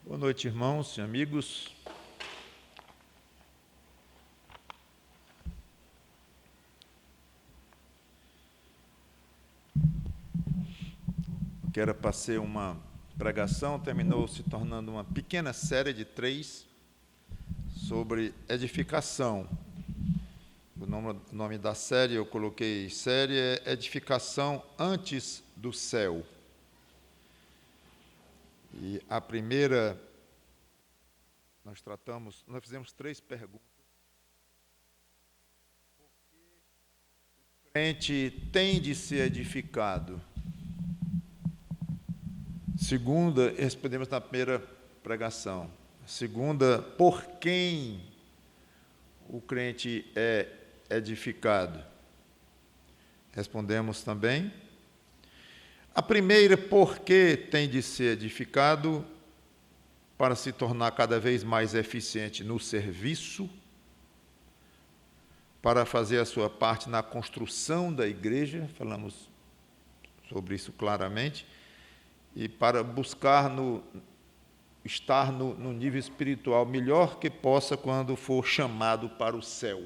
Boa noite, irmãos e amigos. Que era para ser uma pregação, terminou se tornando uma pequena série de 3 sobre edificação. O nome da série, eu coloquei série, é Edificação Antes do Céu. E a primeira, nós fizemos 3 perguntas. Por que o crente tem de ser edificado? Segunda, respondemos na primeira pregação. Segunda, por quem o crente é edificado? Respondemos também. A primeira, por que tem de ser edificado? Para se tornar cada vez mais eficiente no serviço, para fazer a sua parte na construção da igreja, falamos sobre isso claramente, e para buscar estar no nível espiritual melhor que possa quando for chamado para o céu.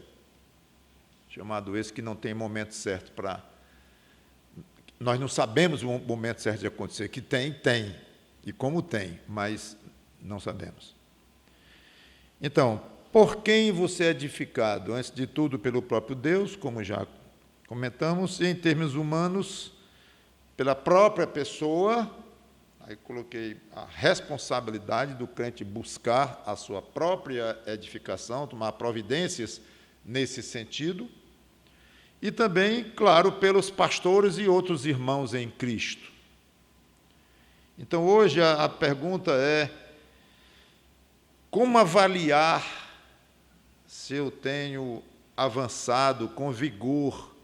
Chamado esse que não tem momento certo para... Nós não sabemos o momento certo de acontecer. Que tem, e como tem, mas não sabemos. Então, por quem você é edificado? Antes de tudo, pelo próprio Deus, como já comentamos, e em termos humanos, pela própria pessoa. Aí coloquei a responsabilidade do crente buscar a sua própria edificação, tomar providências nesse sentido. E também, claro, pelos pastores e outros irmãos em Cristo. Então, hoje a pergunta é: como avaliar se eu tenho avançado com vigor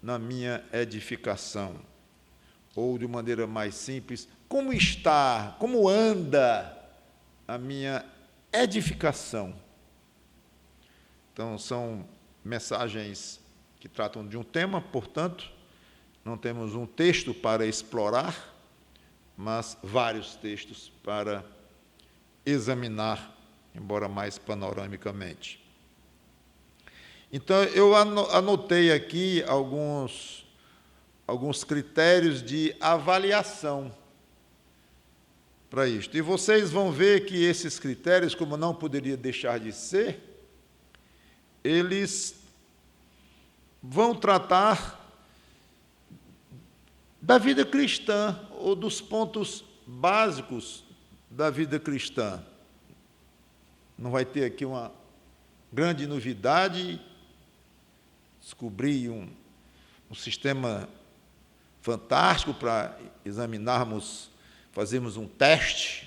na minha edificação? Ou, de maneira mais simples, como está, como anda a minha edificação? Então, são mensagens que tratam de um tema, portanto, não temos um texto para explorar, mas vários textos para examinar, embora mais panoramicamente. Então, eu anotei aqui alguns critérios de avaliação para isto. E vocês vão ver que esses critérios, como não poderia deixar de ser, eles vão tratar da vida cristã, ou dos pontos básicos da vida cristã. Não vai ter aqui uma grande novidade, descobrir um sistema fantástico para examinarmos, fazermos um teste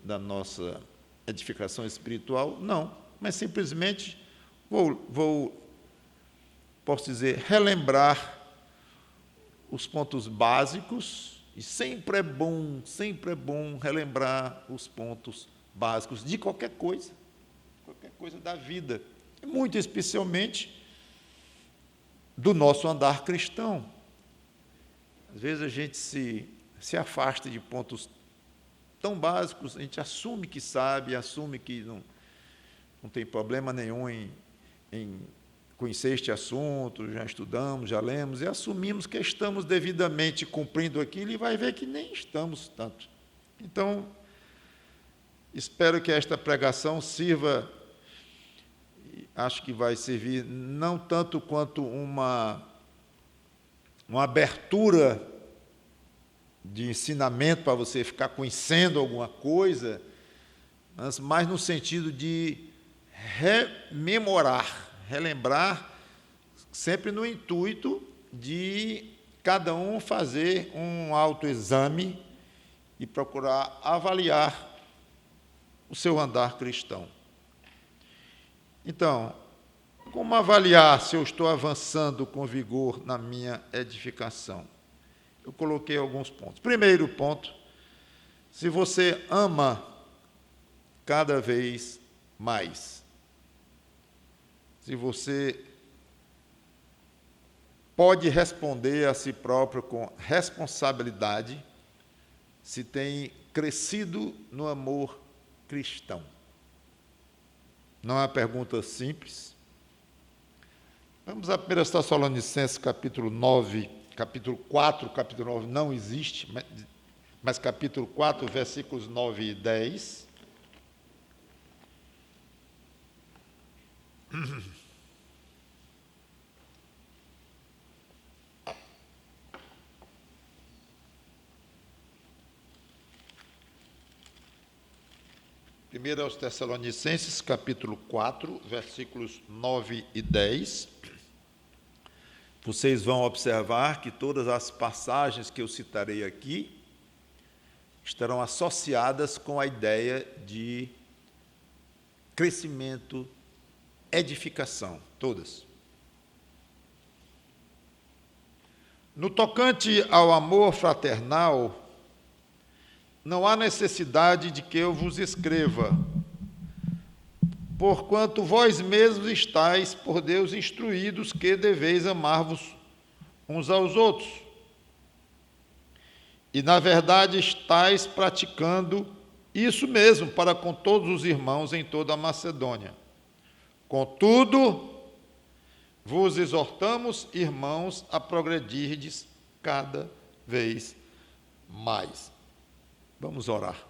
da nossa edificação espiritual, não, mas simplesmente posso dizer, relembrar os pontos básicos, e sempre é bom relembrar os pontos básicos de qualquer coisa da vida, muito especialmente do nosso andar cristão. Às vezes a gente se afasta de pontos tão básicos, a gente assume que sabe, assume que não tem problema nenhum em conhecer este assunto, já estudamos, já lemos, e assumimos que estamos devidamente cumprindo aquilo, e vai ver que nem estamos tanto. Então, espero que esta pregação sirva, acho que vai servir não tanto quanto uma abertura de ensinamento para você ficar conhecendo alguma coisa, mas mais no sentido de relembrar, sempre no intuito de cada um fazer um autoexame e procurar avaliar o seu andar cristão. Então, como avaliar se eu estou avançando com vigor na minha edificação? Eu coloquei alguns pontos. Primeiro ponto, se você ama cada vez mais. Se você pode responder a si próprio com responsabilidade, se tem crescido no amor cristão? Não é uma pergunta simples. Vamos a 1 Tessalonicenses, capítulo 9, capítulo 4, capítulo 9 não existe, mas capítulo 4, versículos 9 e 10. Primeiro aos Tessalonicenses, capítulo 4, versículos 9 e 10. Vocês vão observar que todas as passagens que eu citarei aqui estarão associadas com a ideia de crescimento, edificação, todas. No tocante ao amor fraternal, não há necessidade de que eu vos escreva, porquanto vós mesmos estáis por Deus instruídos que deveis amar-vos uns aos outros. E, na verdade, estáis praticando isso mesmo para com todos os irmãos em toda a Macedônia. Contudo, vos exortamos, irmãos, a progredirdes cada vez mais. Vamos orar.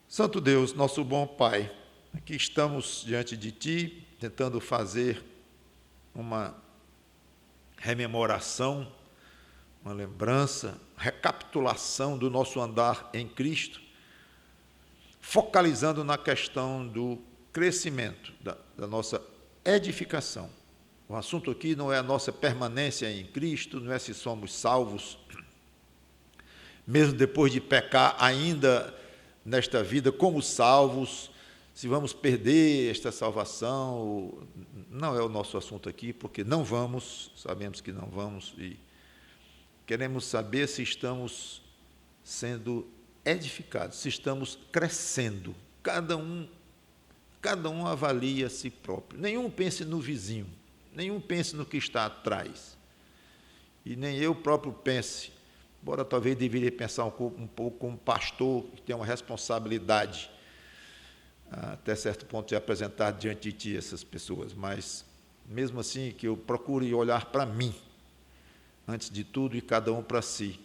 Santo Deus, nosso bom Pai, aqui estamos diante de Ti, tentando fazer uma rememoração, uma lembrança, recapitulação do nosso andar em Cristo, focalizando na questão do crescimento, da nossa edificação. O assunto aqui não é a nossa permanência em Cristo, não é se somos salvos, mesmo depois de pecar ainda nesta vida como salvos, se vamos perder esta salvação, não é o nosso assunto aqui, porque não vamos, sabemos que não vamos, e queremos saber se estamos sendo edificados, se estamos crescendo. Cada um avalia a si próprio. Nenhum pense no vizinho, nenhum pense no que está atrás. E nem eu próprio pense, embora talvez deveria pensar um pouco como pastor, que tem uma responsabilidade, até certo ponto, de apresentar diante de ti essas pessoas, mas mesmo assim que eu procure olhar para mim, antes de tudo, e cada um para si,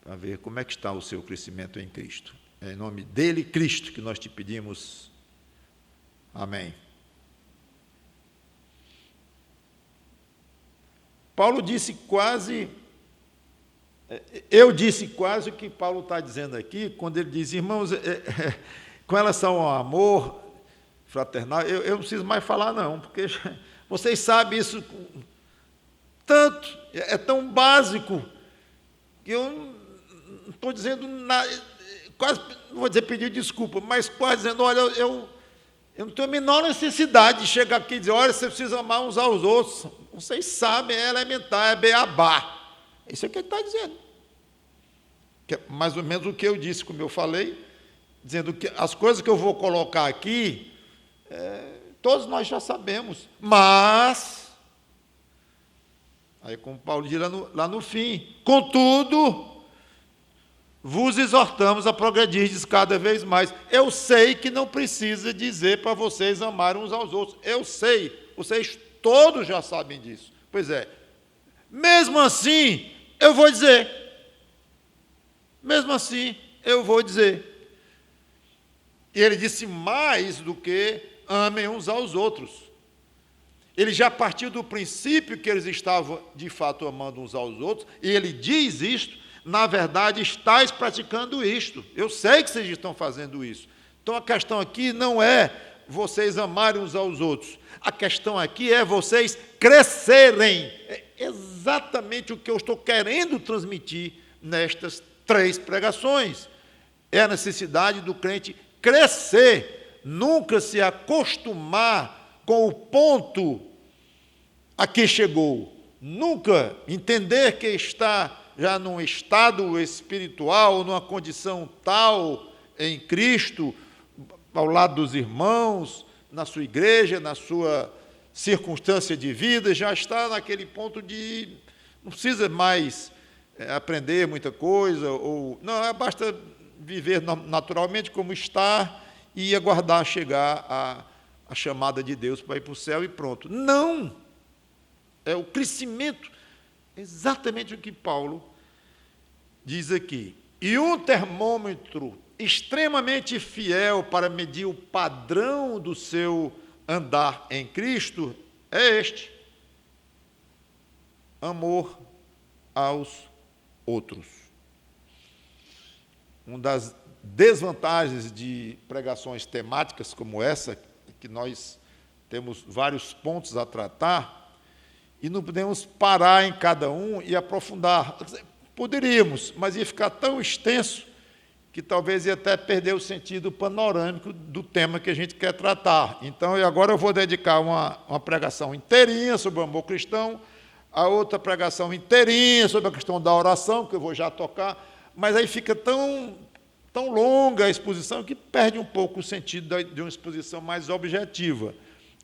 para ver como é que está o seu crescimento em Cristo. É em nome dele, Cristo, que nós te pedimos. Amém. Paulo disse quase, eu disse quase o que Paulo está dizendo aqui, quando ele diz, irmãos, com relação ao amor fraternal, eu não preciso mais falar não, porque vocês sabem isso tanto, é tão básico, que eu não estou dizendo nada, quase, não vou dizer pedir desculpa, mas quase dizendo, olha, eu não tenho a menor necessidade de chegar aqui e dizer, olha, você precisa amar uns aos outros. Vocês sabem, é elementar, é beabá. Isso é o que ele está dizendo. Que é mais ou menos o que eu disse, como eu falei, dizendo que as coisas que eu vou colocar aqui, todos nós já sabemos, mas, aí como Paulo diz lá no fim, contudo, vos exortamos a progredirdes cada vez mais. Eu sei que não precisa dizer para vocês amarem uns aos outros. Eu sei, vocês todos já sabem disso. Pois é, mesmo assim, eu vou dizer. Mesmo assim, eu vou dizer. E ele disse mais do que amem uns aos outros. Ele já partiu do princípio que eles estavam, de fato, amando uns aos outros, e ele diz isto, na verdade, estáis praticando isto. Eu sei que vocês estão fazendo isso. Então, a questão aqui não é vocês amarem uns aos outros. A questão aqui é vocês crescerem. É exatamente o que eu estou querendo transmitir nestas 3 pregações. É a necessidade do crente crescer, nunca se acostumar com o ponto a que chegou. Nunca entender que está já num estado espiritual, numa condição tal em Cristo, ao lado dos irmãos, na sua igreja, na sua circunstância de vida, já está naquele ponto de não precisa mais aprender muita coisa, ou não, basta viver naturalmente como está e aguardar chegar a chamada de Deus para ir para o céu e pronto. Não! É o crescimento, exatamente o que Paulo diz aqui. E um termômetro extremamente fiel para medir o padrão do seu andar em Cristo é este: amor aos outros. Uma das desvantagens de pregações temáticas como essa, que nós temos vários pontos a tratar, e não podemos parar em cada um e aprofundar. Poderíamos, mas ia ficar tão extenso que talvez ia até perder o sentido panorâmico do tema que a gente quer tratar. Então, agora eu vou dedicar uma pregação inteirinha sobre o amor cristão, a outra pregação inteirinha sobre a questão da oração, que eu vou já tocar, mas aí fica tão longa a exposição que perde um pouco o sentido de uma exposição mais objetiva.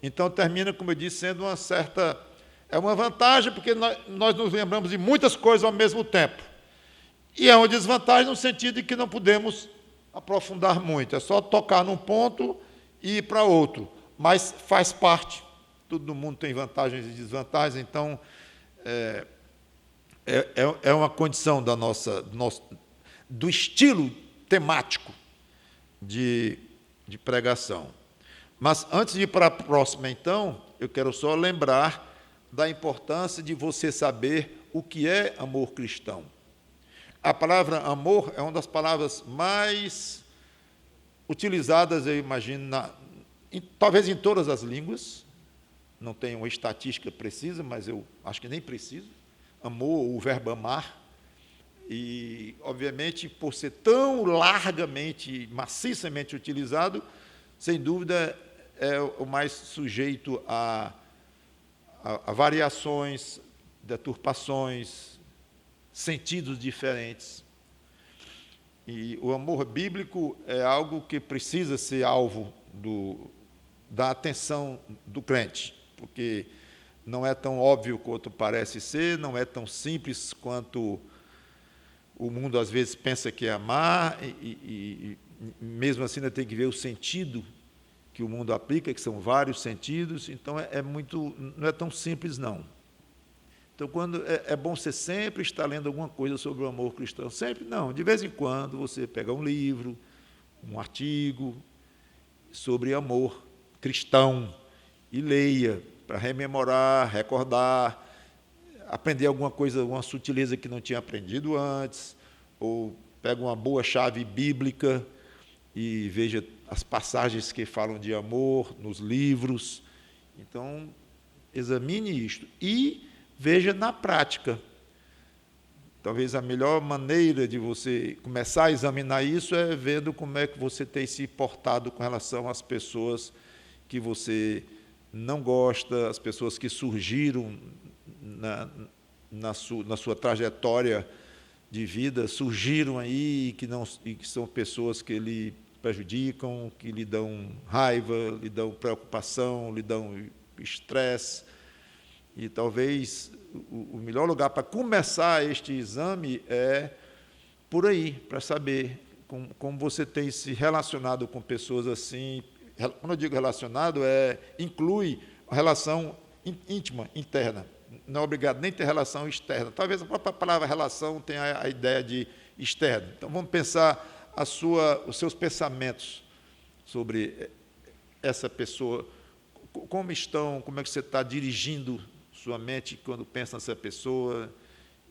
Então, termina, como eu disse, sendo uma certa... É uma vantagem, porque nós nos lembramos de muitas coisas ao mesmo tempo. E é uma desvantagem no sentido de que não podemos aprofundar muito. É só tocar num ponto e ir para outro. Mas faz parte. Todo mundo tem vantagens e desvantagens, então é uma condição do estilo temático de pregação. Mas antes de ir para a próxima, então, eu quero só lembrar da importância de você saber o que é amor cristão. A palavra amor é uma das palavras mais utilizadas, eu imagino, talvez em todas as línguas. Não tenho uma estatística precisa, mas eu acho que nem preciso. Amor, o verbo amar. E, obviamente, por ser tão largamente, maciçamente utilizado, sem dúvida, é o mais sujeito a variações, deturpações, sentidos diferentes. E o amor bíblico é algo que precisa ser alvo da atenção do crente, porque não é tão óbvio quanto parece ser, não é tão simples quanto o mundo às vezes pensa que é amar, e mesmo assim ainda tem que ver o sentido que o mundo aplica, que são vários sentidos, então não é tão simples, não. Então, é bom você sempre estar lendo alguma coisa sobre o amor cristão. Sempre não, de vez em quando você pega um livro, um artigo sobre amor cristão e leia para rememorar, recordar, aprender alguma coisa, alguma sutileza que não tinha aprendido antes, ou pega uma boa chave bíblica e veja as passagens que falam de amor nos livros. Então, examine isto e veja na prática. Talvez a melhor maneira de você começar a examinar isso é vendo como é que você tem se portado com relação às pessoas que você não gosta, as pessoas que surgiram na sua trajetória de vida, surgiram aí e que são pessoas que lhe prejudicam, que lhe dão raiva, lhe dão preocupação, lhe dão estresse. E talvez o melhor lugar para começar este exame é por aí, para saber como você tem se relacionado com pessoas assim. Quando eu digo relacionado, inclui a relação íntima, interna. Não é obrigado nem ter relação externa. Talvez a própria palavra relação tenha a ideia de externo. Então, vamos pensar os seus pensamentos sobre essa pessoa. Como é que você está dirigindo sua mente quando pensa nessa pessoa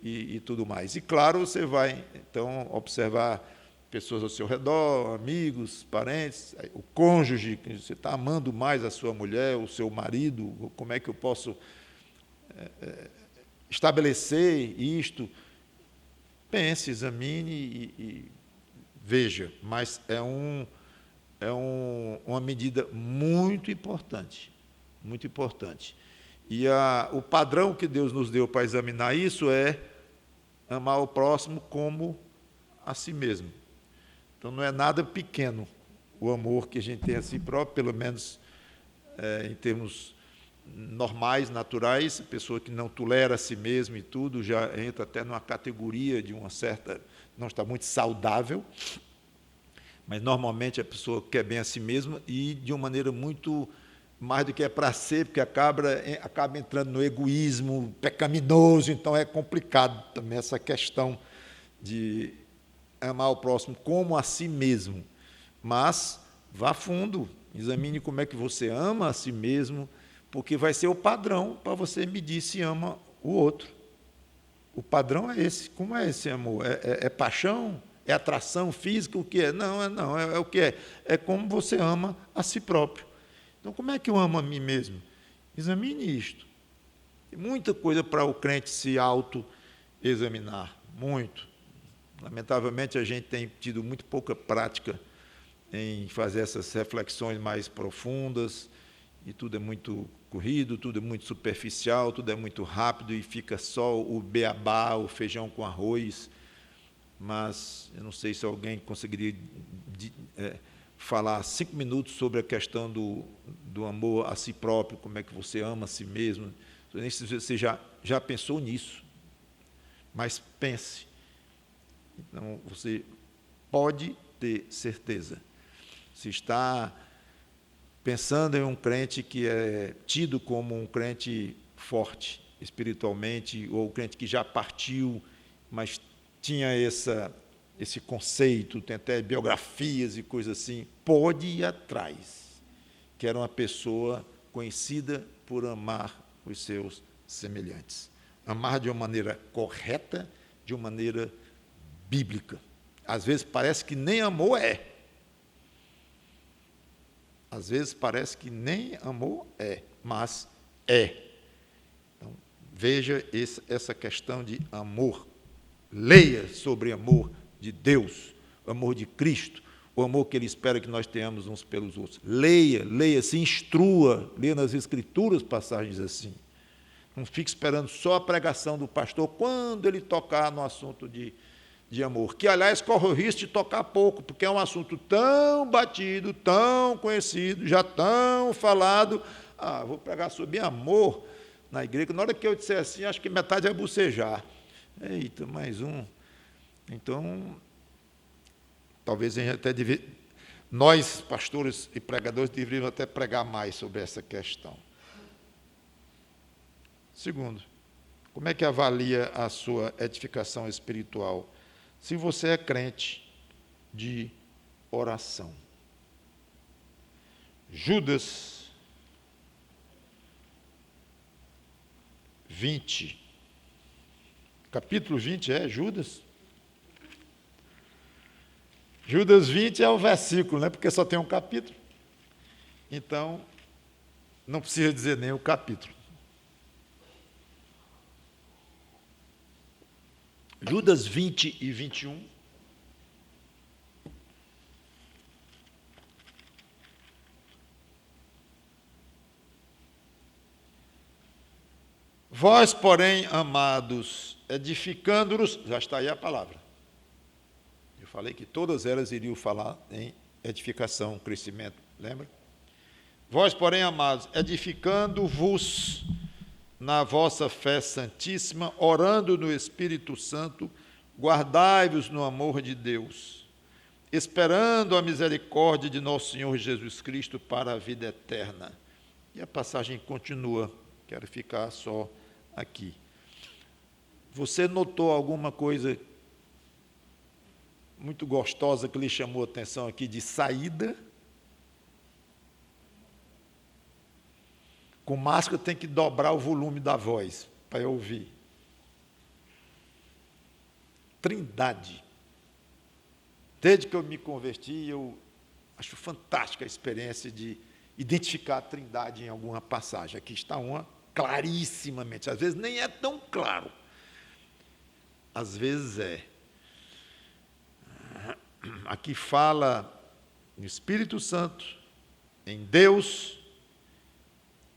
e tudo mais. E, claro, você vai, então, observar pessoas ao seu redor, amigos, parentes, o cônjuge, que você está amando mais a sua mulher, o seu marido, como é que eu posso estabelecer isto? Pense, examine e veja, mas é uma medida muito importante, muito importante. E o padrão que Deus nos deu para examinar isso é amar o próximo como a si mesmo. Então, não é nada pequeno o amor que a gente tem a si próprio, pelo menos em termos normais, naturais. A pessoa que não tolera a si mesma e tudo já entra até numa categoria de uma certa... não está muito saudável. Mas, normalmente, a pessoa quer bem a si mesma e de uma maneira muito mais do que é para ser, porque acaba entrando no egoísmo pecaminoso, então é complicado também essa questão de amar o próximo como a si mesmo. Mas vá fundo, examine como é que você ama a si mesmo, porque vai ser o padrão para você medir se ama o outro. O padrão é esse. Como é esse amor? É paixão? É atração física? O que é? Não, é o que é. É como você ama a si próprio. Então, como é que eu amo a mim mesmo? Examine isto. Tem muita coisa para o crente se auto-examinar. Muito. Lamentavelmente, a gente tem tido muito pouca prática em fazer essas reflexões mais profundas, e tudo é muito corrido, tudo é muito superficial, tudo é muito rápido, e fica só o beabá, o feijão com arroz. Mas eu não sei se alguém conseguiria falar 5 minutos sobre a questão do amor a si próprio, como é que você ama a si mesmo. Não sei se você já pensou nisso, mas pense. Então, você pode ter certeza. Se está pensando em um crente que é tido como um crente forte espiritualmente, ou um crente que já partiu, mas tinha esse conceito, tem até biografias e coisas assim, pode ir atrás, que era uma pessoa conhecida por amar os seus semelhantes. Amar de uma maneira correta, de uma maneira bíblica. Às vezes parece que nem amor é. Às vezes parece que nem amor é, mas é. Então, veja essa questão de amor. Leia sobre amor de Deus, o amor de Cristo, o amor que Ele espera que nós tenhamos uns pelos outros. Leia, se instrua, leia nas Escrituras passagens assim. Não fique esperando só a pregação do pastor quando ele tocar no assunto de amor, que, aliás, corre o risco de tocar pouco, porque é um assunto tão batido, tão conhecido, já tão falado. Vou pregar sobre amor na igreja, na hora que eu disser assim, acho que metade vai bocejar. Eita, mais um. Então, talvez a gente até nós, pastores e pregadores, deveríamos até pregar mais sobre essa questão. Segundo, como é que avalia a sua edificação espiritual? Se você é crente de oração. Judas 20. Capítulo 20 é Judas? Judas 20 é o versículo, né? Porque só tem um capítulo. Então, não precisa dizer nem o capítulo. Judas 20 e 21. Vós, porém, amados, edificando-nos, já está aí a palavra. Eu falei que todas elas iriam falar em edificação, crescimento, lembra? Vós, porém, amados, edificando-vos na vossa fé santíssima, orando no Espírito Santo, guardai-vos no amor de Deus, esperando a misericórdia de nosso Senhor Jesus Cristo para a vida eterna. E a passagem continua, quero ficar só aqui. Você notou alguma coisa muito gostosa que lhe chamou a atenção aqui de saída? Com máscara tem que dobrar o volume da voz para eu ouvir. Trindade. Desde que eu me converti, eu acho fantástica a experiência de identificar a Trindade em alguma passagem. Aqui está uma clarissimamente. Às vezes nem é tão claro. Às vezes é. Aqui fala no Espírito Santo, em Deus.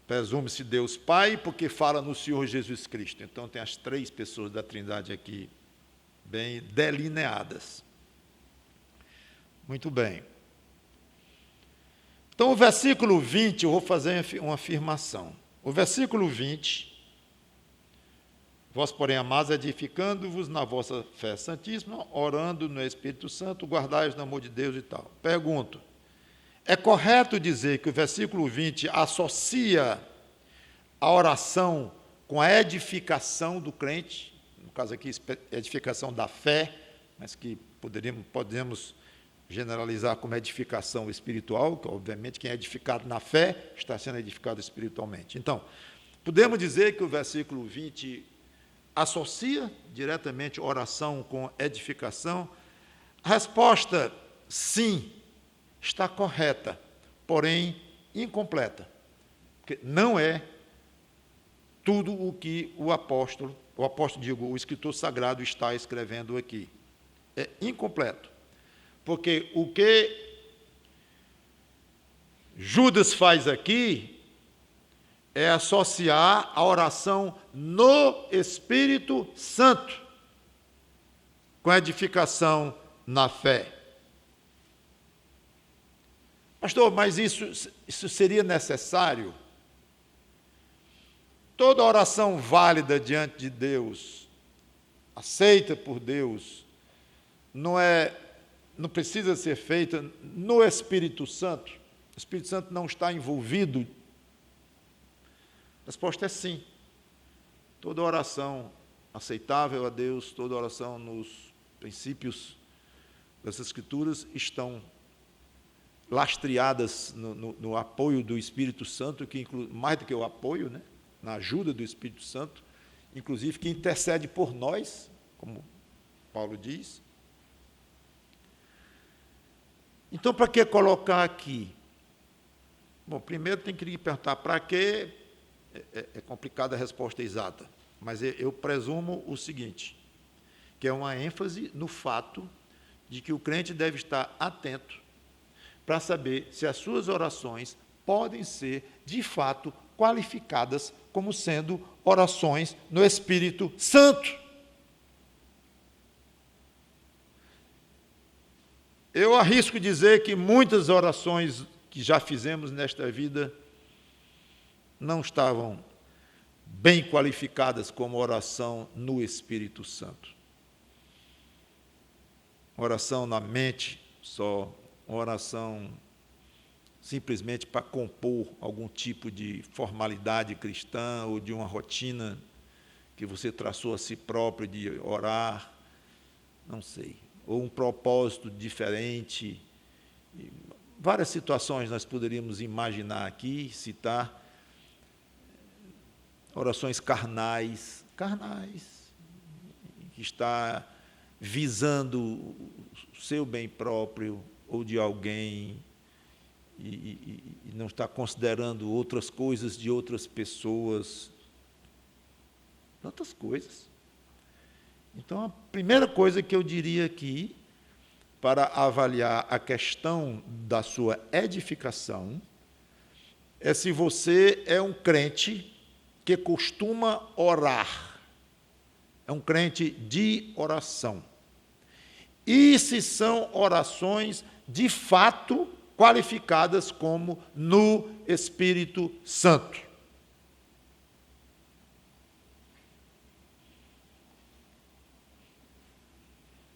Presume-se Deus Pai, porque fala no Senhor Jesus Cristo. Então, tem as 3 pessoas da Trindade aqui, bem delineadas. Muito bem. Então, o versículo 20, eu vou fazer uma afirmação. O versículo 20 Vós, porém, amados, edificando-vos na vossa fé santíssima, orando no Espírito Santo, guardai-vos no amor de Deus e tal. Pergunto, é correto dizer que o versículo 20 associa a oração com a edificação do crente, no caso aqui, edificação da fé, mas que podemos generalizar como edificação espiritual, que obviamente quem é edificado na fé está sendo edificado espiritualmente. Então, podemos dizer que o versículo 20 associa diretamente oração com edificação? A resposta, sim, está correta, porém incompleta, porque não é tudo o que o escritor sagrado está escrevendo aqui. É incompleto, porque o que Judas faz aqui é associar a oração no Espírito Santo com a edificação na fé. Pastor, mas isso seria necessário? Toda oração válida diante de Deus, aceita por Deus, não precisa ser feita no Espírito Santo? O Espírito Santo não está envolvido? A resposta é sim. Toda oração aceitável a Deus, toda oração nos princípios das Escrituras estão lastreadas no apoio do Espírito Santo, que inclui, mais do que o apoio, né, na ajuda do Espírito Santo, inclusive que intercede por nós, como Paulo diz. Então, para que colocar aqui? Bom, primeiro tem que lhe perguntar para quê. É complicada a resposta exata, mas eu presumo o seguinte, que é uma ênfase no fato de que o crente deve estar atento para saber se as suas orações podem ser, de fato, qualificadas como sendo orações no Espírito Santo. Eu arrisco dizer que muitas orações que já fizemos nesta vida não estavam bem qualificadas como oração no Espírito Santo. Oração na mente só, oração simplesmente para compor algum tipo de formalidade cristã ou de uma rotina que você traçou a si próprio de orar, não sei, ou um propósito diferente. Várias situações nós poderíamos imaginar aqui, citar. Orações carnais, que está visando o seu bem próprio ou de alguém e não está considerando outras coisas de outras pessoas, tantas coisas. Então, a primeira coisa que eu diria aqui, para avaliar a questão da sua edificação, é se você é um crente que costuma orar, é um crente de oração. E se são orações, de fato, qualificadas como no Espírito Santo.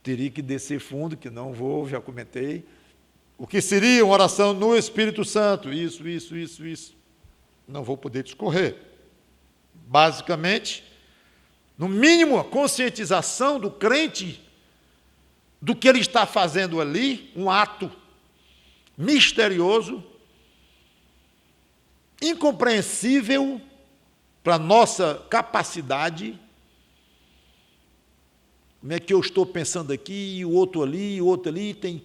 Teria que descer fundo, que não vou, já comentei. O que seria uma oração no Espírito Santo? Isso. Não vou poder discorrer. Basicamente, no mínimo, a conscientização do crente do que ele está fazendo ali, um ato misterioso, incompreensível para a nossa capacidade. Como é que eu estou pensando aqui, e o outro ali, tem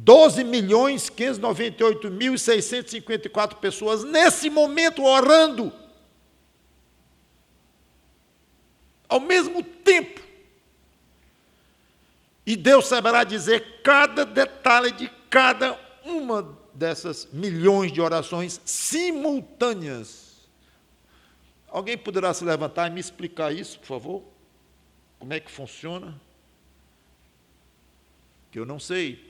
12.598.654 pessoas nesse momento orando. Ao mesmo tempo. E Deus saberá dizer cada detalhe de cada uma dessas milhões de orações simultâneas. Alguém poderá se levantar e me explicar isso, por favor? Como é que funciona? Que eu não sei.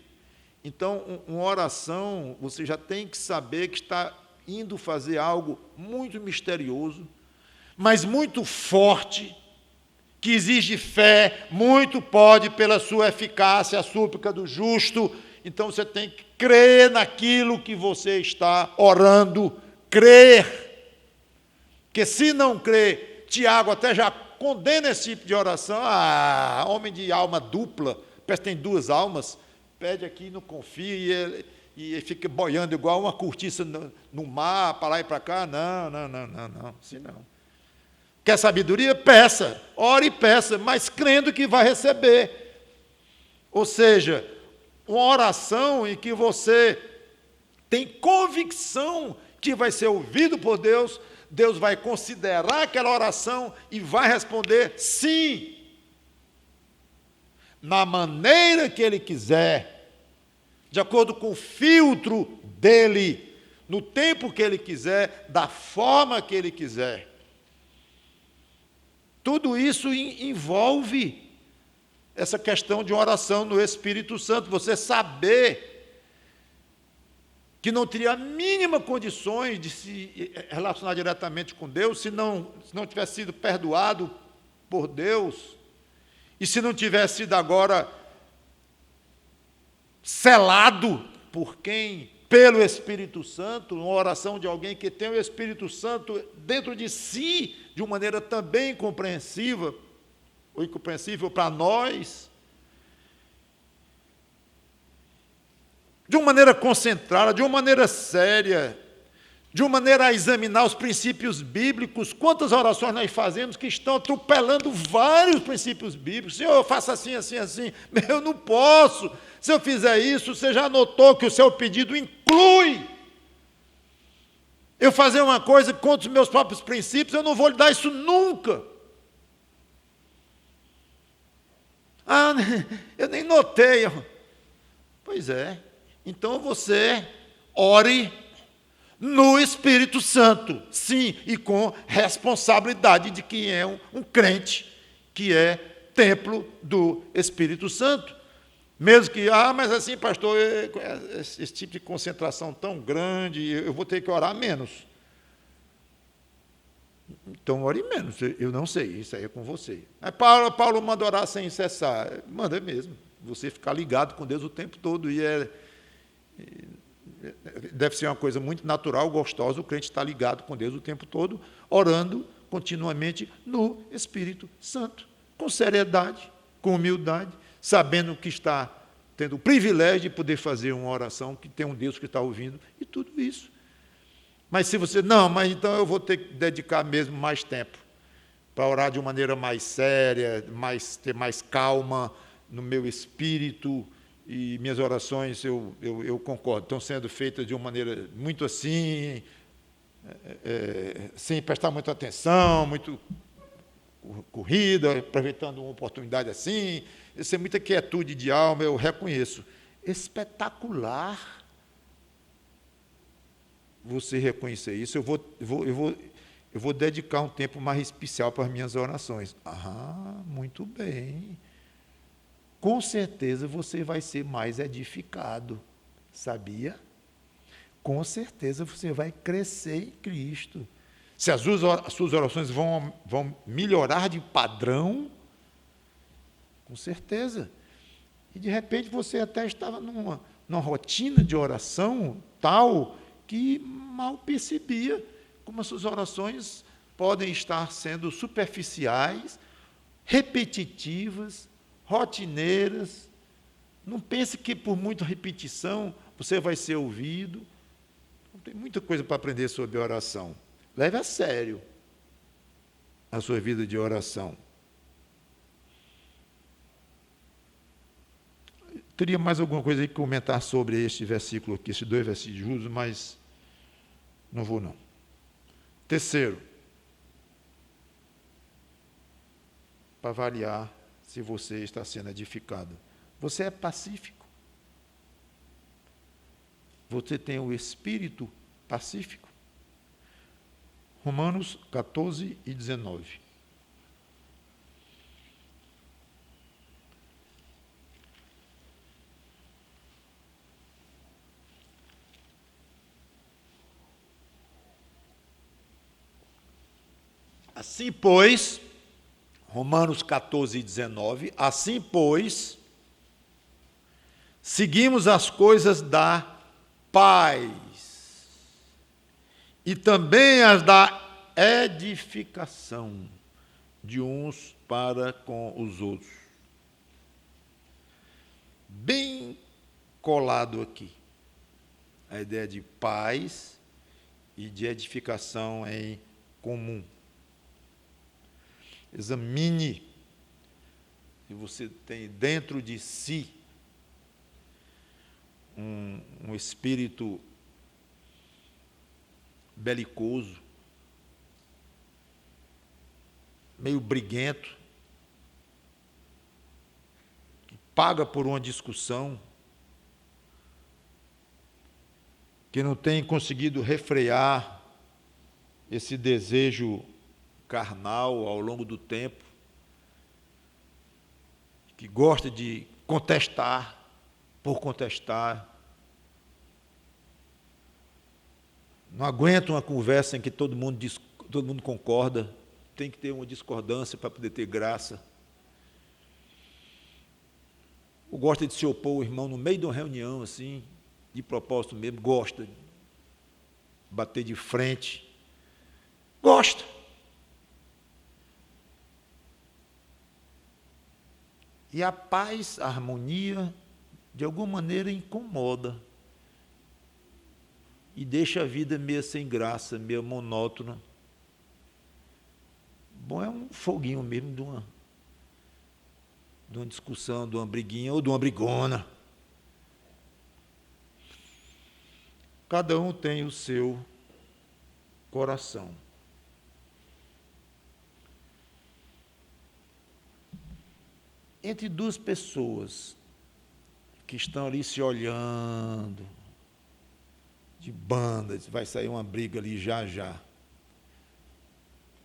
Então, uma oração, você já tem que saber que está indo fazer algo muito misterioso, mas muito forte, que exige fé, muito pode pela sua eficácia, a súplica do justo. Então você tem que crer naquilo que você está orando, crer. Porque se não crer, Tiago até já condena esse tipo de oração. Ah, homem de alma dupla, parece que tem duas almas, pede aqui e não confia, e fica boiando igual uma cortiça no mar, para lá e para cá. Não, assim não. Quer sabedoria? Peça, ore e peça, mas crendo que vai receber. Ou seja, uma oração em que você tem convicção que vai ser ouvido por Deus, Deus vai considerar aquela oração e vai responder sim, na maneira que Ele quiser, de acordo com o filtro dEle, no tempo que Ele quiser, da forma que Ele quiser. Tudo isso envolve essa questão de uma oração no Espírito Santo, você saber que não teria a mínima condições de se relacionar diretamente com Deus se não tivesse sido perdoado por Deus, e se não tivesse sido agora selado por quem? Pelo Espírito Santo, uma oração de alguém que tem o Espírito Santo dentro de si, de uma maneira também compreensível, ou incompreensível para nós, de uma maneira concentrada, de uma maneira séria, de uma maneira a examinar os princípios bíblicos. Quantas orações nós fazemos que estão atropelando vários princípios bíblicos? Senhor, eu faço assim, assim, assim. Eu não posso. Se eu fizer isso, você já notou que o seu pedido inclui eu fazer uma coisa contra os meus próprios princípios, eu não vou lhe dar isso nunca. Ah, eu nem notei. Pois é. Então você ore no Espírito Santo, sim, e com responsabilidade de quem é um crente, que é templo do Espírito Santo. Mesmo que, mas assim, pastor, esse tipo de concentração tão grande, eu vou ter que orar menos. Então, ore menos, eu não sei, isso aí é com você. Aí Paulo manda orar sem cessar, manda mesmo, você ficar ligado com Deus o tempo todo, deve ser uma coisa muito natural, gostosa, o crente estar ligado com Deus o tempo todo, orando continuamente no Espírito Santo, com seriedade, com humildade, sabendo que está tendo o privilégio de poder fazer uma oração, que tem um Deus que está ouvindo, e tudo isso. Mas se você, mas então eu vou ter que dedicar mesmo mais tempo para orar de uma maneira mais séria, ter mais calma no meu espírito, e minhas orações, eu concordo, estão sendo feitas de uma maneira muito assim, sem prestar muita atenção, muito corrida, aproveitando uma oportunidade assim. Isso é muita quietude de alma, eu reconheço. Espetacular você reconhecer isso. Eu vou dedicar um tempo mais especial para as minhas orações. Muito bem. Com certeza você vai ser mais edificado, sabia? Com certeza você vai crescer em Cristo. Se as suas orações vão melhorar de padrão, com certeza. E de repente você até estava numa rotina de oração tal que mal percebia como as suas orações podem estar sendo superficiais, repetitivas, rotineiras. Não pense que por muita repetição você vai ser ouvido. Tem muita coisa para aprender sobre oração. Leve a sério a sua vida de oração. Teria mais alguma coisa aí que comentar sobre este versículo aqui, esses 2 versículos, mas não vou não. Terceiro, para avaliar se você está sendo edificado. Você é pacífico? Você tem o espírito pacífico? Romanos 14 e 19. Assim, pois, Romanos 14, 19. Assim, pois, seguimos as coisas da paz e também as da edificação de uns para com os outros. Bem colado aqui, a ideia de paz e de edificação em comum. Examine se você tem dentro de si um espírito belicoso, meio briguento, que paga por uma discussão, que não tem conseguido refrear esse desejo carnal ao longo do tempo, que gosta de contestar por contestar, não aguenta uma conversa em que todo mundo concorda, tem que ter uma discordância para poder ter graça. Ou gosta de se opor ao irmão no meio de uma reunião, assim, de propósito mesmo, gosta de bater de frente, gosta. E a paz, a harmonia, de alguma maneira incomoda e deixa a vida meio sem graça, meio monótona. Bom, é um foguinho mesmo de uma discussão, de uma briguinha ou de uma brigona. Cada um tem o seu coração. Entre duas pessoas que estão ali se olhando, de banda, vai sair uma briga ali já já.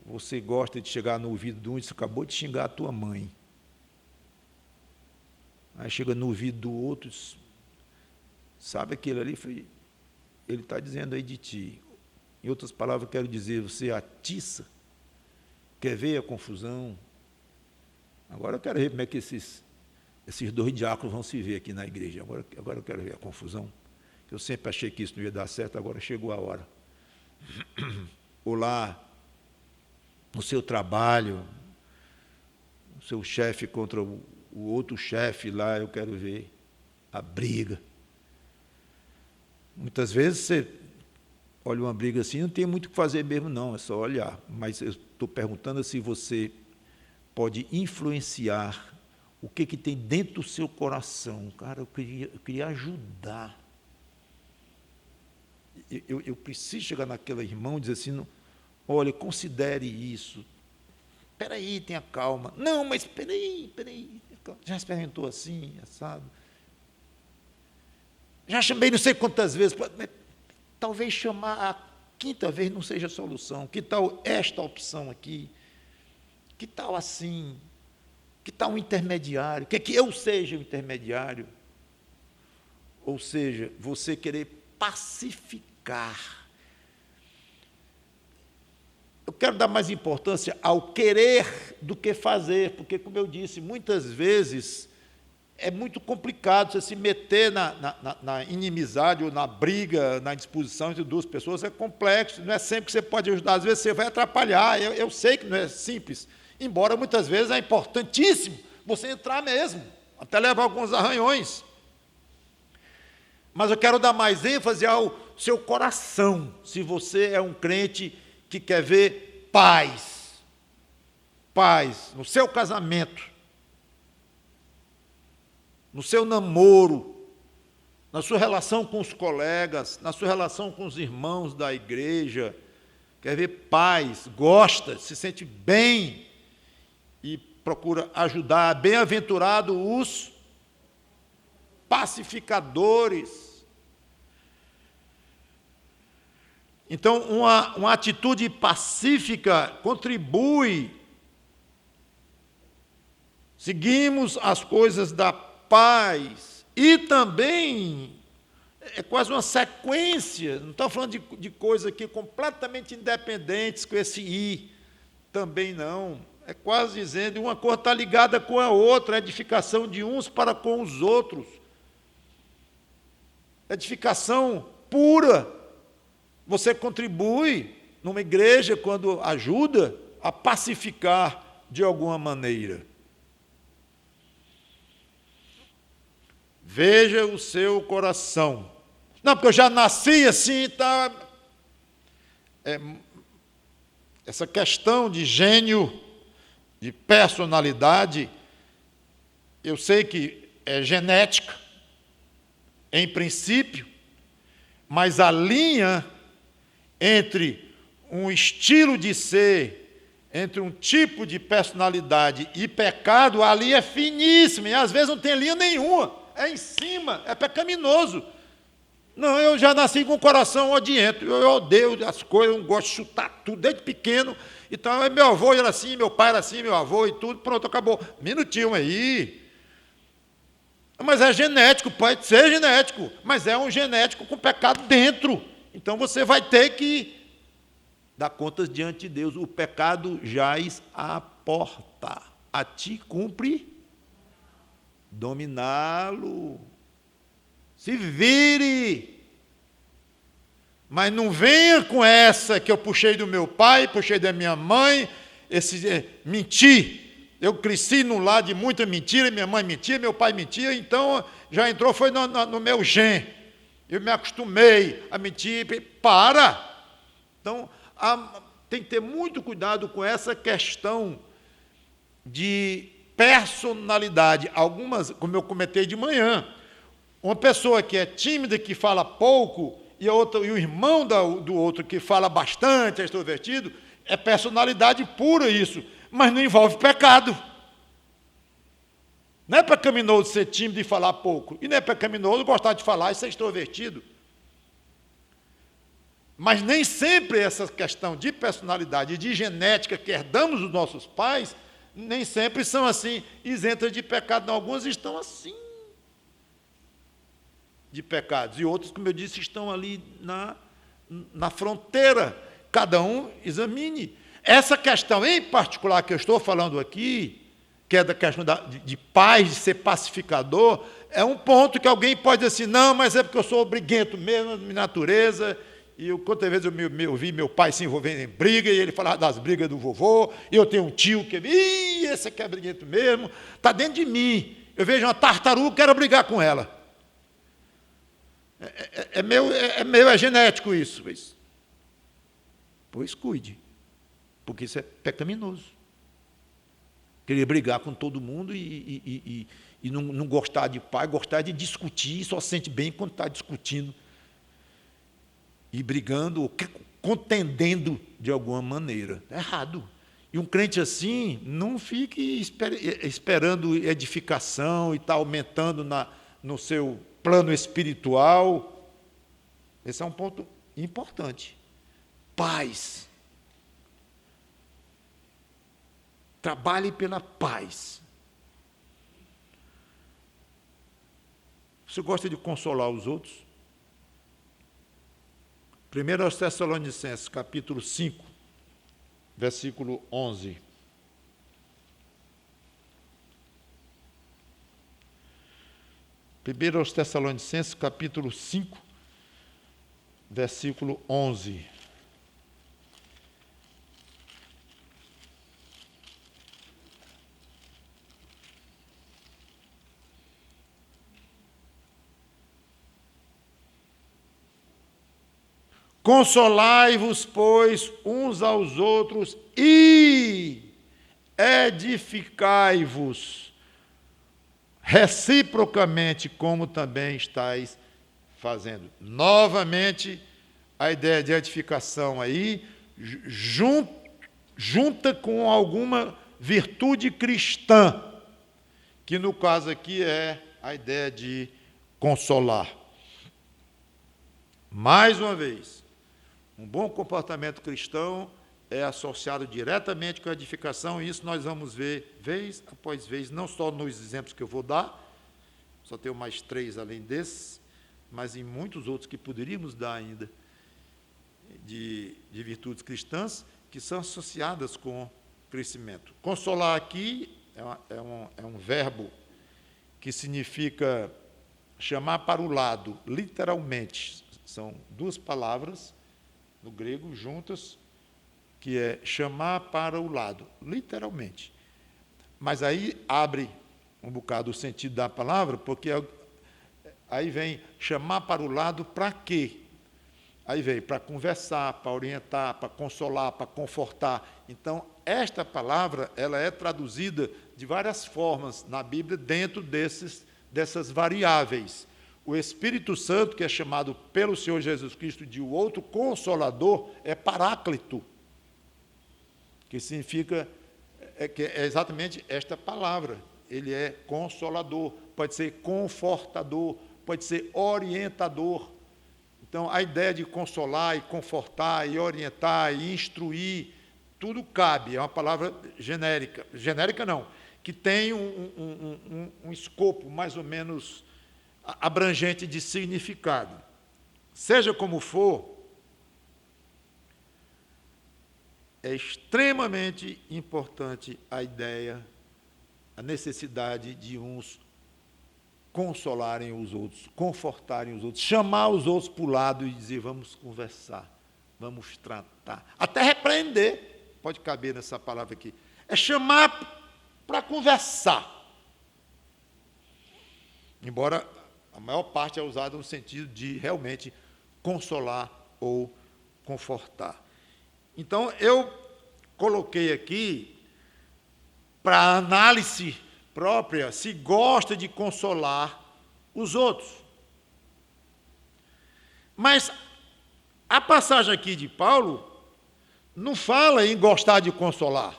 Você gosta de chegar no ouvido de um e diz, acabou de xingar a tua mãe. Aí chega no ouvido do outro, diz, sabe aquele ali? Ele está dizendo aí de ti. Em outras palavras, eu quero dizer, você atiça, quer ver a confusão. Agora eu quero ver como é que esses dois diáconos vão se ver aqui na igreja. Agora eu quero ver a confusão. Eu sempre achei que isso não ia dar certo, agora chegou a hora. Ou lá, no seu trabalho, o seu chefe contra o outro chefe lá, eu quero ver a briga. Muitas vezes você olha uma briga assim, não tem muito o que fazer mesmo não, é só olhar. Mas eu estou perguntando se você pode influenciar o que tem dentro do seu coração. Cara, eu queria ajudar. Eu preciso chegar naquele irmão e dizer assim, olha, considere isso. Espera aí, tenha calma. Não, mas espera aí. Já experimentou assim, assado? Já chamei não sei quantas vezes, mas talvez chamar a quinta vez não seja a solução. Que tal esta opção aqui? Que tal assim? Que tal um intermediário? Quer que eu seja o intermediário? Ou seja, você querer pacificar. Eu quero dar mais importância ao querer do que fazer, porque, como eu disse, muitas vezes é muito complicado você se meter na inimizade ou na briga, na disposição entre duas pessoas, é complexo, não é sempre que você pode ajudar, às vezes você vai atrapalhar, eu sei que não é simples, embora muitas vezes é importantíssimo você entrar mesmo, até levar alguns arranhões. Mas eu quero dar mais ênfase ao seu coração, se você é um crente que quer ver paz no seu casamento, no seu namoro, na sua relação com os colegas, na sua relação com os irmãos da igreja, quer ver paz, gosta, se sente bem e procura ajudar. Bem-aventurado os pacificadores. Então, uma atitude pacífica contribui. Seguimos as coisas da paz e também é quase uma sequência, não estamos falando de coisas aqui completamente independentes com esse i, também não, É quase dizendo, uma coisa está ligada com a outra, a edificação de uns para com os outros. Edificação pura. Você contribui numa igreja quando ajuda a pacificar de alguma maneira. Veja o seu coração. Não, porque eu já nasci assim, tá? Essa questão de gênio, de personalidade, eu sei que é genética, em princípio, mas a linha entre um estilo de ser, entre um tipo de personalidade e pecado, ali é finíssima, e às vezes não tem linha nenhuma, é em cima, é pecaminoso. Não, eu já nasci com o coração odiento, eu odeio as coisas, eu gosto de chutar tudo desde pequeno, então meu avô era assim, meu pai era assim, meu avô e tudo, pronto, acabou. Minutinho aí. Mas é genético, pode ser genético, mas é um genético com pecado dentro. Então você vai ter que dar contas diante de Deus. O pecado jaz à porta. A ti cumpre dominá-lo. Se vire. Mas não venha com essa que eu puxei do meu pai, puxei da minha mãe, mentir. Eu cresci num lar de muita mentira, minha mãe mentia, meu pai mentia, então já entrou, foi no meu gen. Eu me acostumei a mentir. Para! Então, tem que ter muito cuidado com essa questão de personalidade. Algumas, como eu comentei de manhã, uma pessoa que é tímida, que fala pouco, e o irmão do outro que fala bastante, é extrovertido, é personalidade pura isso, mas não envolve pecado. Não é pecaminoso ser tímido e falar pouco, e não é pecaminoso gostar de falar e ser extrovertido. Mas nem sempre essa questão de personalidade, de genética que herdamos dos nossos pais, nem sempre são assim, isentas de pecado. Algumas estão assim, de pecados, e outros, como eu disse, estão ali na fronteira. Cada um examine. Essa questão em particular que eu estou falando aqui, que é da questão de paz, de ser pacificador, é um ponto que alguém pode dizer assim, não, mas é porque eu sou briguento mesmo, minha natureza. E quantas vezes eu vi meu pai se envolvendo em briga, e ele falava das brigas do vovô, e eu tenho um tio que, esse aqui é briguento mesmo, está dentro de mim. Eu vejo uma tartaruga, quero brigar com ela. É genético isso. Pois cuide, porque isso é pecaminoso. Querer brigar com todo mundo e não gostar de pai, gostar de discutir, só se sente bem quando está discutindo e brigando, contendendo de alguma maneira. É errado. E um crente assim, não fique esperando edificação e está aumentando no seu plano espiritual. Esse é um ponto importante. Paz. Trabalhe pela paz. Você gosta de consolar os outros? 1 Tessalonicenses, capítulo 5, versículo 11. Primeiro aos Tessalonicenses, capítulo 5, versículo 11. Consolai-vos, pois, uns aos outros e edificai-vos reciprocamente, como também estáis fazendo. Novamente, a ideia de edificação aí, junta com alguma virtude cristã, que no caso aqui é a ideia de consolar. Mais uma vez, um bom comportamento cristão é associado diretamente com a edificação, e isso nós vamos ver vez após vez, não só nos exemplos que eu vou dar, só tenho mais 3 além desses, mas em muitos outros que poderíamos dar ainda, de virtudes cristãs, que são associadas com crescimento. Consolar aqui é um verbo que significa chamar para o lado, literalmente. São duas palavras no grego juntas, que é chamar para o lado, literalmente. Mas aí abre um bocado o sentido da palavra, porque aí vem chamar para o lado para quê? Aí vem para conversar, para orientar, para consolar, para confortar. Então, esta palavra ela é traduzida de várias formas na Bíblia dentro dessas variáveis. O Espírito Santo, que é chamado pelo Senhor Jesus Cristo de o outro Consolador, é Paráclito, que significa, que é exatamente esta palavra. Ele é consolador, pode ser confortador, pode ser orientador. Então, a ideia de consolar e confortar e orientar e instruir, tudo cabe, é uma palavra genérica. Genérica não, que tem um escopo mais ou menos abrangente de significado. Seja como for, é extremamente importante a ideia, a necessidade de uns consolarem os outros, confortarem os outros, chamar os outros para o lado e dizer, vamos conversar, vamos tratar. Até repreender, pode caber nessa palavra aqui. É chamar para conversar. Embora a maior parte é usada no sentido de realmente consolar ou confortar. Então, eu coloquei aqui, para análise própria, se gosta de consolar os outros. Mas a passagem aqui de Paulo não fala em gostar de consolar.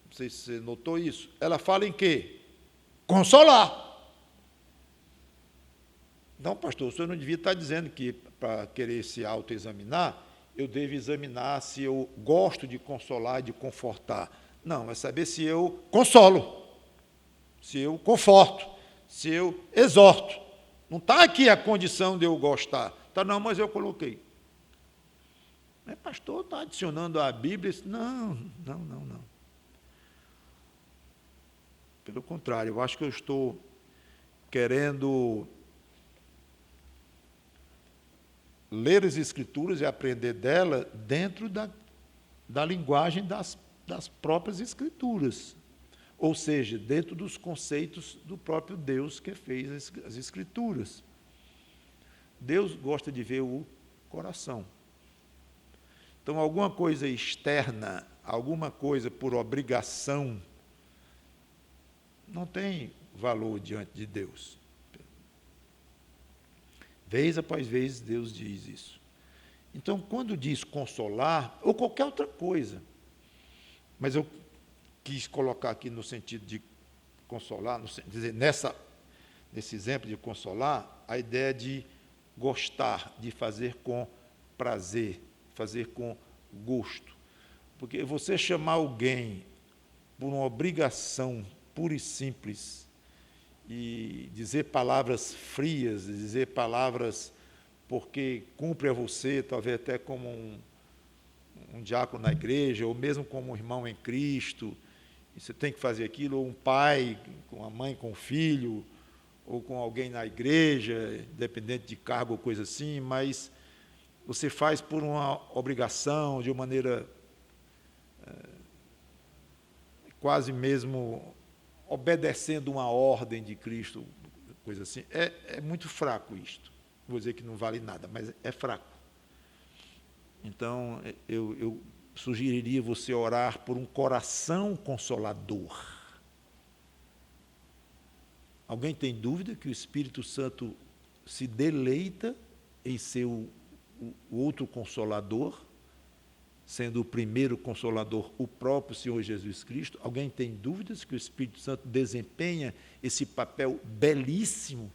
Não sei se você notou isso. Ela fala em quê? Consolar. Não, pastor, o senhor não devia estar dizendo que, para querer se autoexaminar, eu devo examinar se eu gosto de consolar, de confortar. Não, é saber se eu consolo, se eu conforto, se eu exorto. Não está aqui a condição de eu gostar. Tá, não, mas eu coloquei. Mas, pastor, está adicionando à Bíblia? Não. Pelo contrário, eu acho que eu estou querendo ler as Escrituras e aprender dela dentro da linguagem das próprias Escrituras. Ou seja, dentro dos conceitos do próprio Deus que fez as Escrituras. Deus gosta de ver o coração. Então, alguma coisa externa, alguma coisa por obrigação, não tem valor diante de Deus. Vez após vez, Deus diz isso. Então, quando diz consolar, ou qualquer outra coisa, mas eu quis colocar aqui no sentido de consolar, dizer, nesse exemplo de consolar, a ideia de gostar, de fazer com prazer, fazer com gosto. Porque você chamar alguém por uma obrigação pura e simples, e dizer palavras frias, dizer palavras porque cumpre a você, talvez até como um diácono na igreja, ou mesmo como um irmão em Cristo, e você tem que fazer aquilo, ou um pai, com a mãe, com o filho, ou com alguém na igreja, independente de cargo ou coisa assim, mas você faz por uma obrigação, de uma maneira quase mesmo obedecendo uma ordem de Cristo, coisa assim. É muito fraco isto. Vou dizer que não vale nada, mas é fraco. Então, eu sugeriria você orar por um coração consolador. Alguém tem dúvida que o Espírito Santo se deleita em ser o outro consolador, sendo o primeiro consolador o próprio Senhor Jesus Cristo? Alguém tem dúvidas que o Espírito Santo desempenha esse papel belíssimo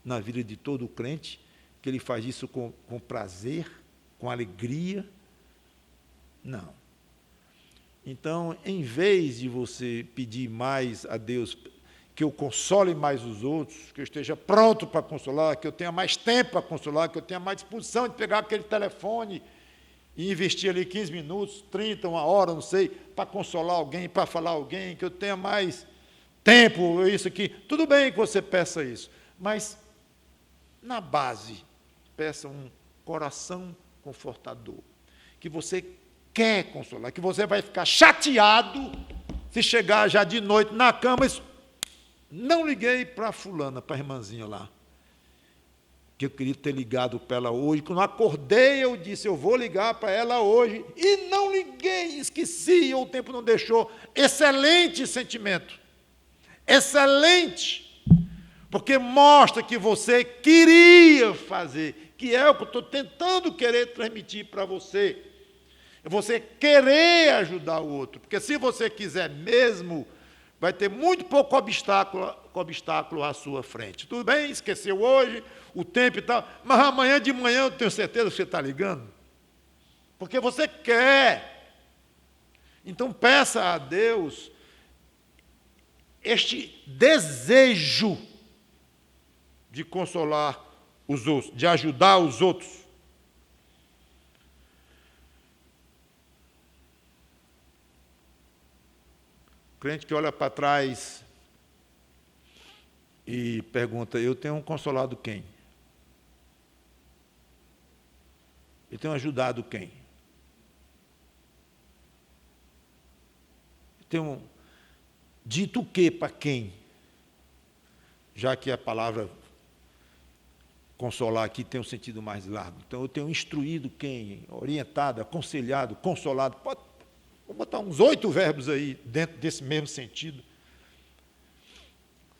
na vida de todo crente, que ele faz isso com prazer, com alegria? Não. Então, em vez de você pedir mais a Deus que eu console mais os outros, que eu esteja pronto para consolar, que eu tenha mais tempo para consolar, que eu tenha mais disposição de pegar aquele telefone e investir ali 15 minutos, 30, uma hora, não sei, para consolar alguém, para falar alguém, que eu tenha mais tempo, isso aqui. Tudo bem que você peça isso, mas, na base, peça um coração confortador, que você quer consolar, que você vai ficar chateado se chegar já de noite na cama e não liguei para fulana, para a irmãzinha lá, que eu queria ter ligado para ela hoje. Quando eu acordei, eu disse, eu vou ligar para ela hoje, e não liguei, esqueci, ou o tempo não deixou. Excelente sentimento, excelente, porque mostra que você queria fazer, que é o que eu estou tentando querer transmitir para você. Você querer ajudar o outro, porque se você quiser mesmo, vai ter muito pouco obstáculo à sua frente. Tudo bem, esqueceu hoje, o tempo e tal, mas amanhã de manhã eu tenho certeza que você está ligando, porque você quer. Então peça a Deus este desejo de consolar os outros, de ajudar os outros. Crente que olha para trás e pergunta, eu tenho consolado quem? Eu tenho ajudado quem? Eu tenho dito o que para quem? Já que a palavra consolar aqui tem um sentido mais largo. Então, eu tenho instruído quem? Orientado, aconselhado, consolado. Vou botar uns 8 verbos aí dentro desse mesmo sentido.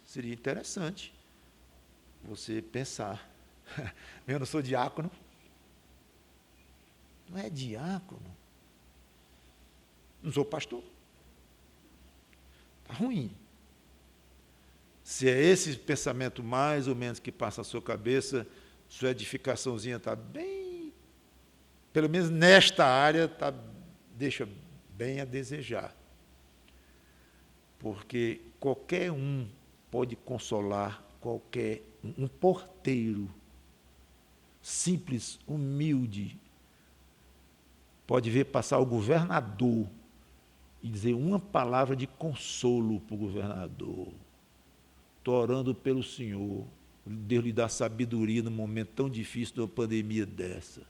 Seria interessante você pensar. Eu não sou diácono. Não é diácono. Não sou pastor. Está ruim. Se é esse pensamento mais ou menos que passa a sua cabeça, sua edificaçãozinha está bem, pelo menos nesta área, deixa bem a desejar. Porque qualquer um pode consolar qualquer um porteiro simples, humilde, pode ver passar o governador e dizer uma palavra de consolo para o governador. Estou orando pelo Senhor, Deus lhe dá sabedoria num momento tão difícil de uma pandemia dessa.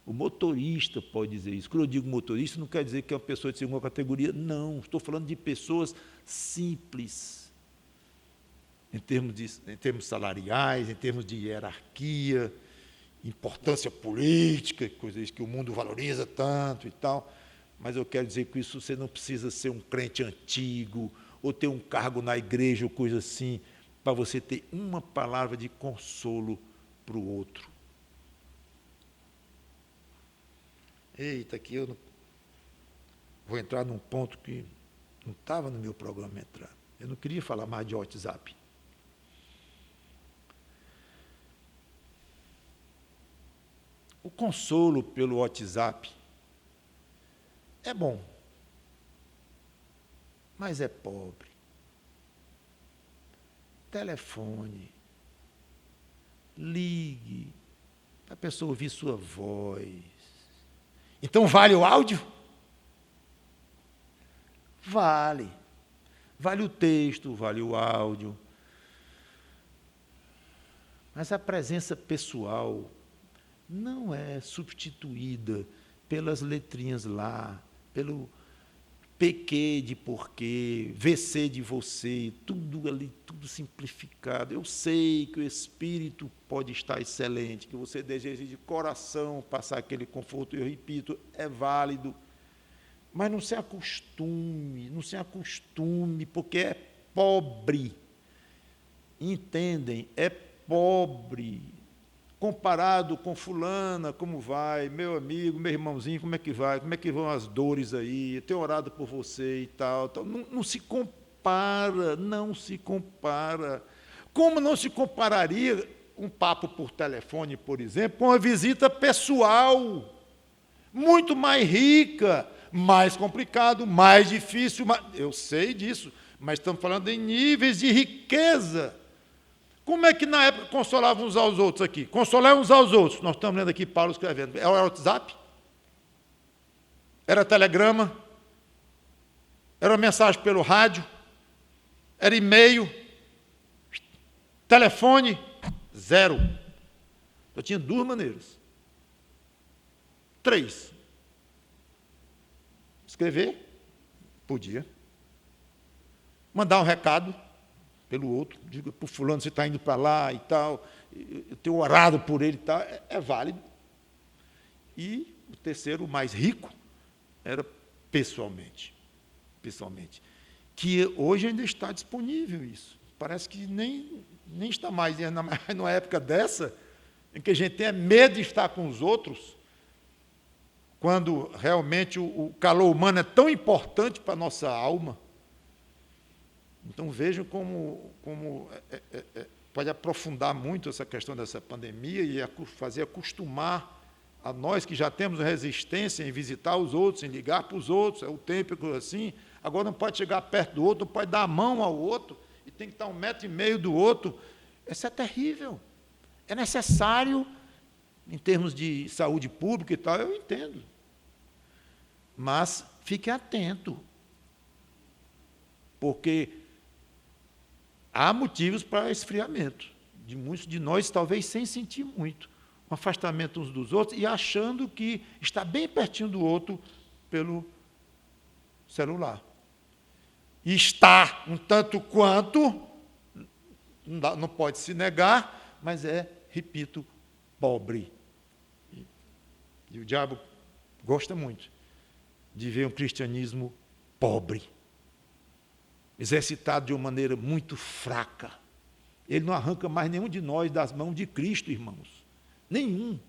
O motorista pode dizer isso. Quando eu digo motorista, não quer dizer que é uma pessoa de segunda categoria, não. Estou falando de pessoas simples, em termos salariais, em termos de hierarquia, importância política, coisas que o mundo valoriza tanto e tal. Mas eu quero dizer que isso você não precisa ser um crente antigo, ou ter um cargo na igreja, ou coisa assim, para você ter uma palavra de consolo para o outro. Eita, aqui eu não vou entrar num ponto que não estava no meu programa entrar. Eu não queria falar mais de WhatsApp. O consolo pelo WhatsApp é bom, mas é pobre. Telefone, ligue, para a pessoa ouvir sua voz. Então vale o áudio? Vale. Vale o texto, vale o áudio. Mas a presença pessoal não é substituída pelas letrinhas lá, pelo PQ de porquê, VC de você, tudo ali, tudo simplificado. Eu sei que o Espírito pode estar excelente, que você deseja de coração passar aquele conforto, eu repito, é válido, mas não se acostume, porque é pobre. Entendem? É pobre. Comparado com fulana, como vai, meu amigo, meu irmãozinho, como é que vai, como é que vão as dores aí, eu tenho orado por você e tal. Não se compara, não se compara. Como não se compararia um papo por telefone, por exemplo, com uma visita pessoal, muito mais rica, mais complicado, mais difícil, eu sei disso, mas estamos falando em níveis de riqueza. Como é que na época consolavam uns aos outros aqui? Consolar uns aos outros. Nós estamos lendo aqui Paulo escrevendo. Era o WhatsApp? Era telegrama? Era mensagem pelo rádio? Era e-mail? Telefone? Zero. Só tinha duas maneiras. 3. Escrever? Podia. Mandar um recado pelo outro, diga para o fulano, você está indo para lá e tal, eu tenho orado por ele e tal, é válido. E o terceiro, o mais rico, era pessoalmente. Pessoalmente. Que hoje ainda está disponível isso. Parece que nem está mais, numa época dessa, em que a gente tem medo de estar com os outros, quando realmente o calor humano é tão importante para a nossa alma. Então, vejam como pode aprofundar muito essa questão dessa pandemia e fazer acostumar a nós que já temos resistência em visitar os outros, em ligar para os outros, é o tempo assim, agora não pode chegar perto do outro, não pode dar a mão ao outro, e tem que estar 1,5 metro do outro. Isso é terrível. É necessário, em termos de saúde pública e tal, eu entendo. Mas fique atento, porque há motivos para esfriamento, de muitos de nós, talvez sem sentir muito, um afastamento uns dos outros e achando que está bem pertinho do outro pelo celular. E está um tanto quanto, não pode se negar, mas repito, pobre. E o diabo gosta muito de ver um cristianismo pobre, exercitado de uma maneira muito fraca. Ele não arranca mais nenhum de nós das mãos de Cristo, irmãos. Nenhum.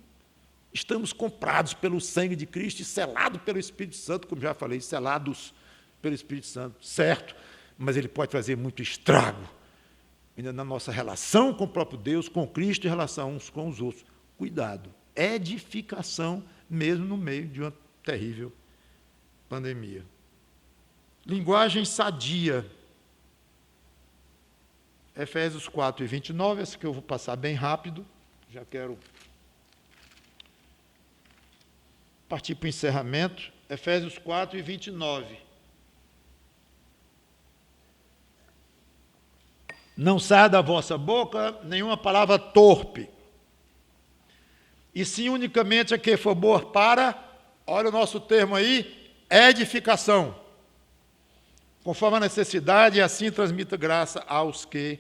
Estamos comprados pelo sangue de Cristo e selados pelo Espírito Santo, como já falei, selados pelo Espírito Santo, certo? Mas ele pode fazer muito estrago ainda na nossa relação com o próprio Deus, com Cristo, em relação uns com os outros. Cuidado. Edificação, mesmo no meio de uma terrível pandemia. Linguagem sadia. Efésios 4 e 29, essa que eu vou passar bem rápido, já quero partir para o encerramento. Efésios 4 e 29. Não saia da vossa boca nenhuma palavra torpe, e sim unicamente a que for boa para, olha o nosso termo aí, edificação, conforme a necessidade, e assim transmita graça aos que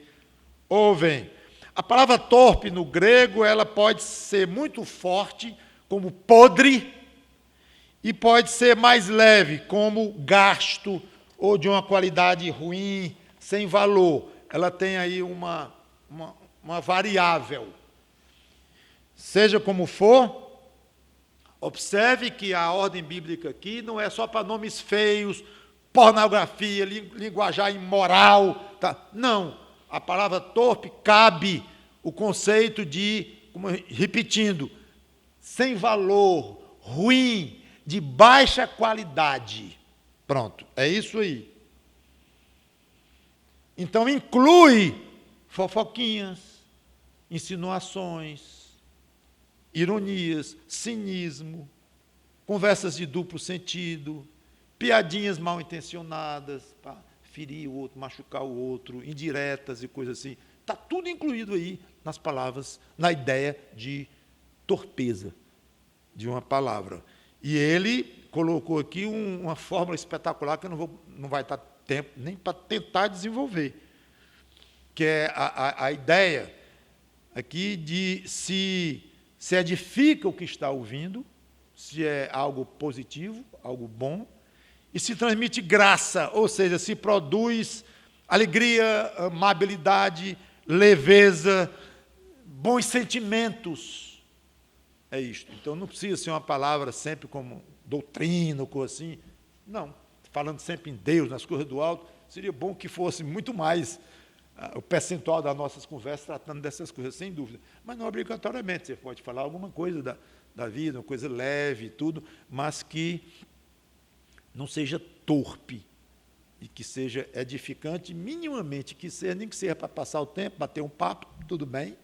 ouvem. A palavra torpe no grego, ela pode ser muito forte, como podre, e pode ser mais leve, como gasto, ou de uma qualidade ruim, sem valor. Ela tem aí uma variável. Seja como for, observe que a ordem bíblica aqui não é só para nomes feios, pornografia, linguajar imoral. Tá? Não, a palavra torpe cabe o conceito de, repetindo, sem valor, ruim, de baixa qualidade. Pronto, é isso aí. Então, inclui fofoquinhas, insinuações, ironias, cinismo, conversas de duplo sentido, piadinhas mal intencionadas, para ferir o outro, machucar o outro, indiretas e coisas assim. Está tudo incluído aí nas palavras, na ideia de torpeza de uma palavra. E ele colocou aqui uma fórmula espetacular que não vai estar tempo nem para tentar desenvolver, que é a ideia aqui de se edifica o que está ouvindo, se é algo positivo, algo bom, e se transmite graça, ou seja, se produz alegria, amabilidade, leveza, bons sentimentos. É isto. Então, não precisa ser uma palavra sempre como doutrina ou coisa assim. Não. Falando sempre em Deus, nas coisas do alto, seria bom que fosse muito mais o percentual das nossas conversas tratando dessas coisas, sem dúvida. Mas não obrigatoriamente. Você pode falar alguma coisa da vida, uma coisa leve e tudo, mas que não seja torpe e que seja edificante minimamente, que seja, nem que seja para passar o tempo, bater um papo, tudo bem,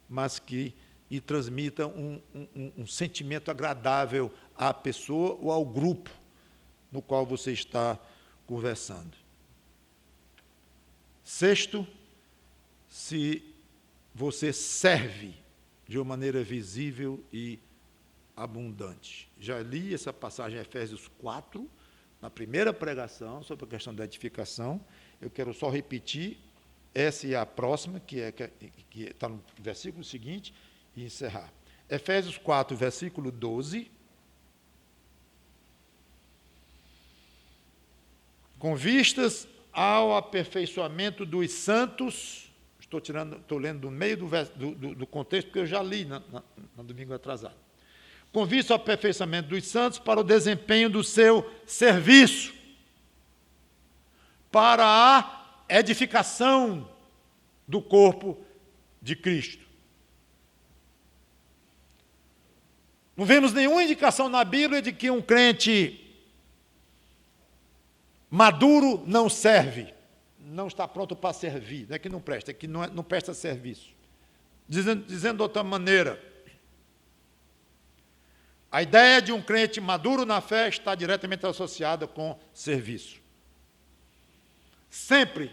mas que e transmita um sentimento agradável à pessoa ou ao grupo no qual você está conversando. Sexto, se você serve de uma maneira visível e abundante. Já li essa passagem em Efésios 4, na primeira pregação, sobre a questão da edificação. Eu quero só repetir, essa e a próxima, que está no versículo seguinte, e encerrar. Efésios 4, versículo 12. Com vistas ao aperfeiçoamento dos santos, estou lendo do meio do contexto, porque eu já li no domingo atrasado. Com vista ao aperfeiçoamento dos santos para o desempenho do seu serviço, para a edificação do corpo de Cristo. Não vemos nenhuma indicação na Bíblia de que um crente maduro não serve, não está pronto para servir. Não é que não presta, é que não presta serviço. Dizendo de outra maneira, a ideia de um crente maduro na fé está diretamente associada com serviço. Sempre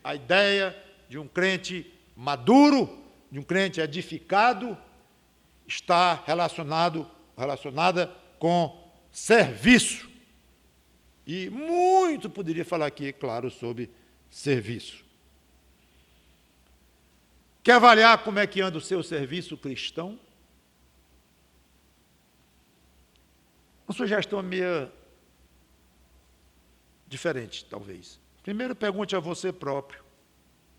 a ideia de um crente maduro, de um crente edificado, está relacionada com serviço. E muito poderia falar aqui, claro, sobre serviço. Quer avaliar como é que anda o seu serviço cristão? Uma sugestão meio diferente, talvez. Primeiro, pergunte a você próprio,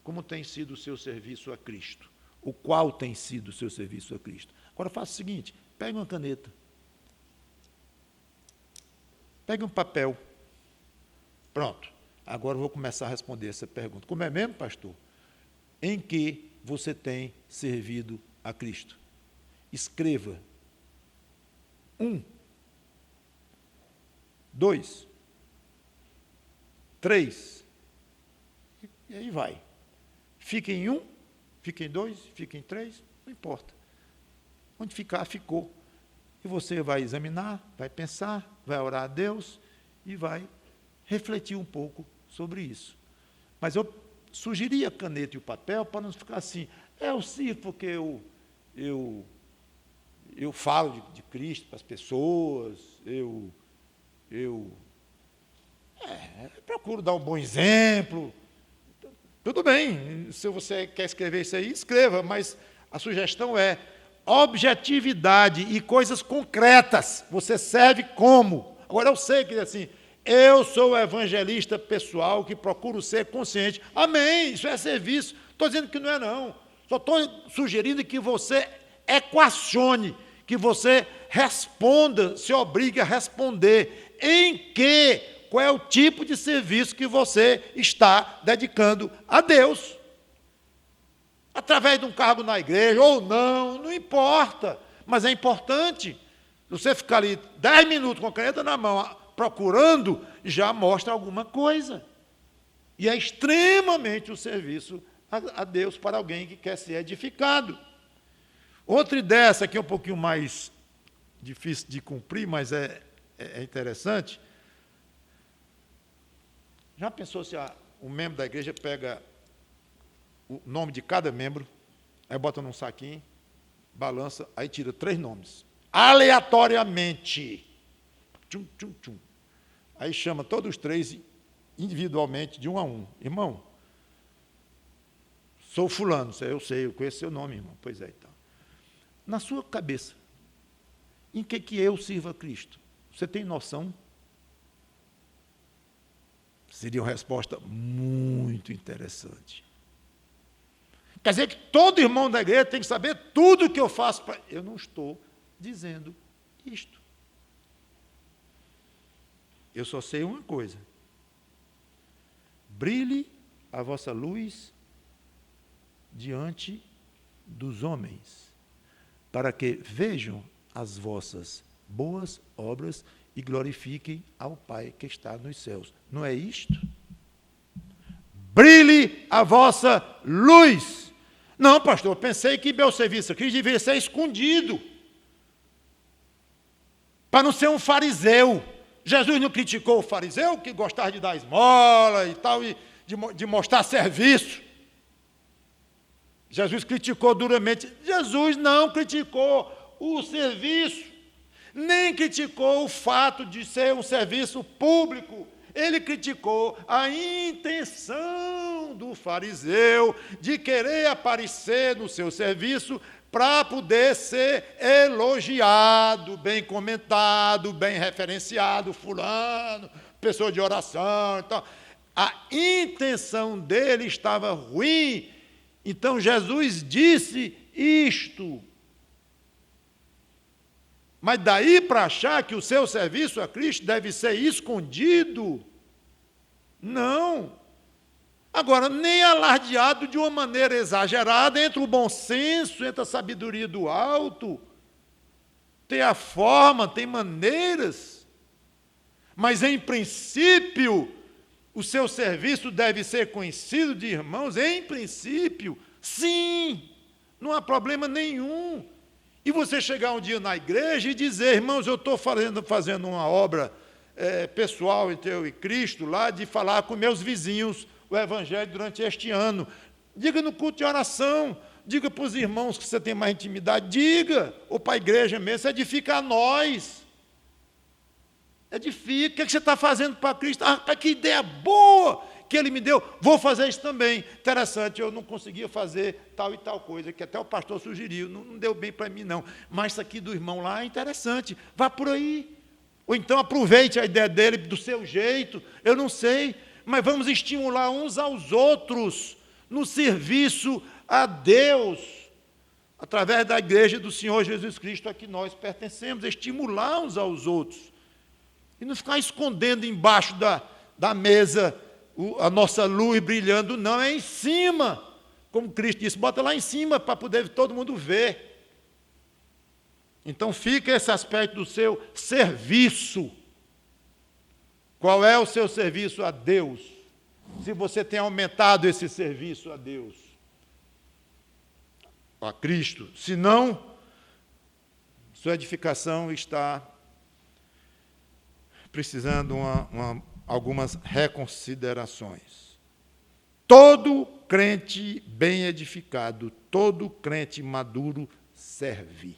como tem sido o seu serviço a Cristo? O qual tem sido o seu serviço a Cristo? Agora faça o seguinte, pegue uma caneta, pegue um papel. Pronto, agora eu vou começar a responder essa pergunta. Como é mesmo, pastor? Em que você tem servido a Cristo? Escreva. 1, 2, 3, e aí vai. Fica em 1, fica em 2, fica em 3, não importa. Onde ficar, ficou. E você vai examinar, vai pensar, vai orar a Deus e vai refletir um pouco sobre isso. Mas eu sugeria a caneta e o papel para não ficar assim, eu sirvo porque eu falo de Cristo para as pessoas, eu procuro dar um bom exemplo. Tudo bem, se você quer escrever isso aí, escreva, mas a sugestão é objetividade e coisas concretas. Você serve como? Agora eu sei que assim, eu sou o evangelista pessoal que procuro ser consciente. Amém, isso é serviço. Estou dizendo que não é não. Só estou sugerindo que você equacione, que você responda, se obrigue a responder. Em que? Qual é o tipo de serviço que você está dedicando a Deus? Através de um cargo na igreja ou não, não importa, mas é importante. Você ficar ali 10 minutos com a caneta na mão, procurando, já mostra alguma coisa. E é extremamente o serviço a Deus para alguém que quer ser edificado. Outra ideia, essa aqui é um pouquinho mais difícil de cumprir, mas é interessante. Já pensou se um membro da igreja pega o nome de cada membro, aí bota num saquinho, balança, aí tira 3 nomes, aleatoriamente. Tchum, tchum, tchum. Aí chama todos os 3 individualmente, de um a um. Irmão, sou fulano, eu sei, eu conheço seu nome, irmão. Pois é, então. Na sua cabeça, em que eu sirvo a Cristo? Você tem noção? Seria uma resposta muito interessante. Quer dizer que todo irmão da igreja tem que saber tudo o que eu faço. Eu não estou dizendo isto. Eu só sei uma coisa. Brilhe a vossa luz diante dos homens, para que vejam as vossas boas obras e glorifiquem ao Pai que está nos céus. Não é isto? Brilhe a vossa luz. Não, pastor, eu pensei que meu serviço aqui deveria ser escondido, para não ser um fariseu. Jesus não criticou o fariseu que gostava de dar esmola e tal, e de mostrar serviço. Jesus criticou duramente. Jesus não criticou o serviço, nem criticou o fato de ser um serviço público. Ele criticou a intenção do fariseu de querer aparecer no seu serviço para poder ser elogiado, bem comentado, bem referenciado, fulano, pessoa de oração. Então, a intenção dele estava ruim. Então, Jesus disse isto. Mas daí para achar que o seu serviço a Cristo deve ser escondido, não. Agora, nem alardeado de uma maneira exagerada, entre o bom senso, entre a sabedoria do alto. Tem a forma, tem maneiras. Mas, em princípio, o seu serviço deve ser conhecido de irmãos, em princípio, sim, não há problema nenhum. E você chegar um dia na igreja e dizer, irmãos, eu estou fazendo uma obra pessoal entre eu e Cristo, lá de falar com meus vizinhos o Evangelho durante este ano. Diga no culto de oração, diga para os irmãos que você tem mais intimidade, diga, ou para a igreja mesmo, isso edifica a nós. Edifica, o que você está fazendo para Cristo? Ah, que ideia boa que Ele me deu, vou fazer isso também. Interessante, eu não conseguia fazer tal e tal coisa, que até o pastor sugeriu, não deu bem para mim não, mas isso aqui do irmão lá é interessante, vá por aí. Ou então aproveite a ideia dele do seu jeito, eu não sei, mas vamos estimular uns aos outros no serviço a Deus, através da igreja do Senhor Jesus Cristo a que nós pertencemos, estimular uns aos outros. E não ficar escondendo embaixo da mesa a nossa luz brilhando, não, é em cima. Como Cristo disse, bota lá em cima para poder todo mundo ver. Então fica esse aspecto do seu serviço. Qual é o seu serviço a Deus? Se você tem aumentado esse serviço a Deus, a Cristo. Se não, sua edificação está precisando algumas reconsiderações. Todo crente bem edificado, todo crente maduro serve.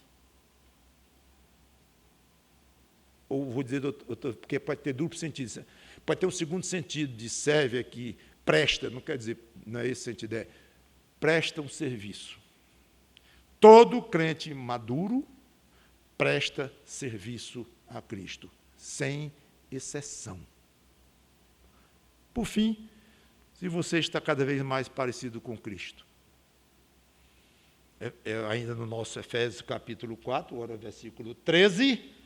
Ou vou dizer, porque pode ter duplo sentido, pode ter um segundo sentido de serve aqui, presta, não quer dizer, não é esse sentido, é presta um serviço. Todo crente maduro presta serviço a Cristo, sem exceção. Por fim, se você está cada vez mais parecido com Cristo, ainda no nosso Efésios capítulo 4, ora versículo 13,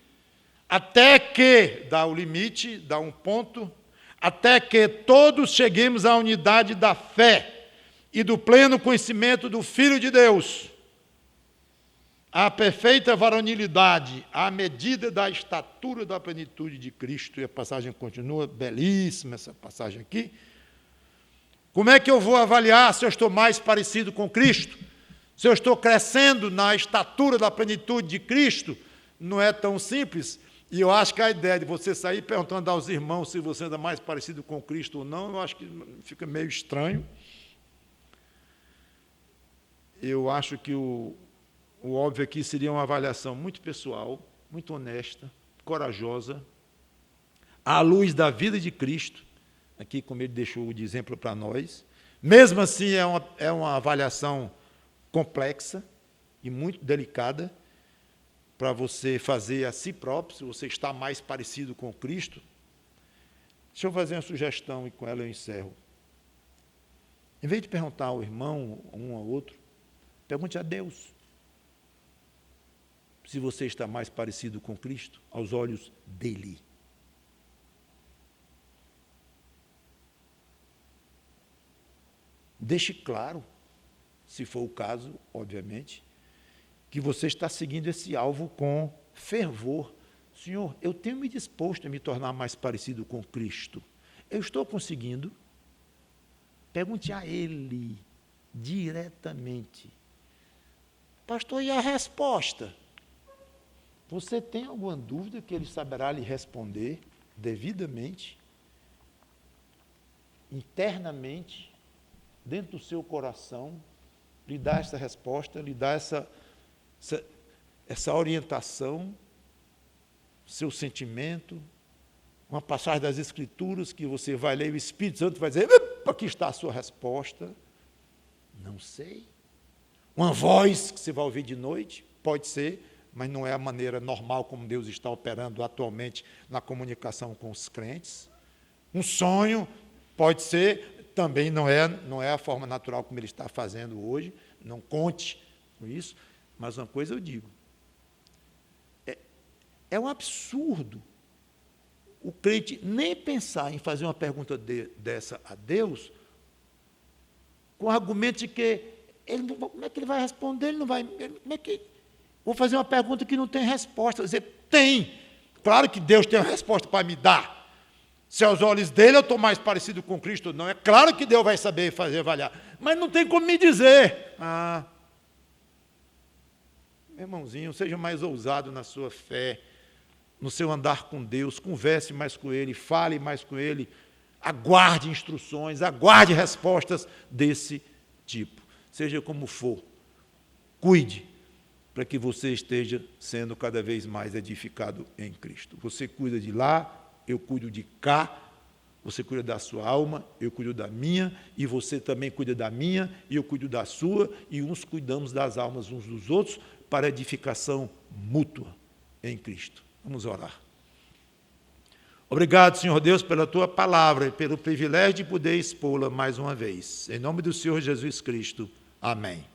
até que, dá o limite, dá um ponto, até que todos cheguemos à unidade da fé e do pleno conhecimento do Filho de Deus, à perfeita varonilidade, à medida da estatura da plenitude de Cristo. E a passagem continua, belíssima essa passagem aqui. Como é que eu vou avaliar se eu estou mais parecido com Cristo? Se eu estou crescendo na estatura da plenitude de Cristo? Não é tão simples. E eu acho que a ideia de você sair perguntando aos irmãos se você anda mais parecido com Cristo ou não, eu acho que fica meio estranho. Eu acho que o óbvio aqui seria uma avaliação muito pessoal, muito honesta, corajosa, à luz da vida de Cristo, aqui como ele deixou de exemplo para nós. Mesmo assim, é uma avaliação complexa e muito delicada para você fazer a si próprio, se você está mais parecido com Cristo. Deixa eu fazer uma sugestão e com ela eu encerro. Em vez de perguntar ao irmão, um ao outro, pergunte a Deus se você está mais parecido com Cristo aos olhos dele. Deixe claro, se for o caso, obviamente, que você está seguindo esse alvo com fervor, Senhor, eu tenho me disposto a me tornar mais parecido com Cristo. Eu estou conseguindo? Pergunte a Ele diretamente. Pastor, e a resposta? Você tem alguma dúvida que Ele saberá lhe responder devidamente, internamente, dentro do seu coração, lhe dar essa resposta, lhe dar essa orientação, seu sentimento, uma passagem das Escrituras que você vai ler e o Espírito Santo vai dizer, aqui está a sua resposta. Não sei. Uma voz que você vai ouvir de noite, pode ser, mas não é a maneira normal como Deus está operando atualmente na comunicação com os crentes. Um sonho, pode ser, também não é a forma natural como Ele está fazendo hoje, não conte com isso, mas uma coisa eu digo, é um absurdo o crente nem pensar em fazer uma pergunta dessa a Deus, com o argumento de que como é que ele vai responder? Ele não vai. Vou fazer uma pergunta que não tem resposta. Dizer, tem. Claro que Deus tem uma resposta para me dar. Se aos olhos dele eu estou mais parecido com Cristo ou não, é claro que Deus vai saber fazer avaliar. Mas não tem como me dizer. Meu irmãozinho, seja mais ousado na sua fé, no seu andar com Deus, converse mais com Ele, fale mais com Ele, aguarde instruções, aguarde respostas desse tipo. Seja como for, cuide para que você esteja sendo cada vez mais edificado em Cristo. Você cuida de lá, eu cuido de cá, você cuida da sua alma, eu cuido da minha, e você também cuida da minha, e eu cuido da sua, e uns cuidamos das almas uns dos outros para edificação mútua em Cristo. Vamos orar. Obrigado, Senhor Deus, pela Tua palavra e pelo privilégio de poder expô-la mais uma vez. Em nome do Senhor Jesus Cristo. Amém.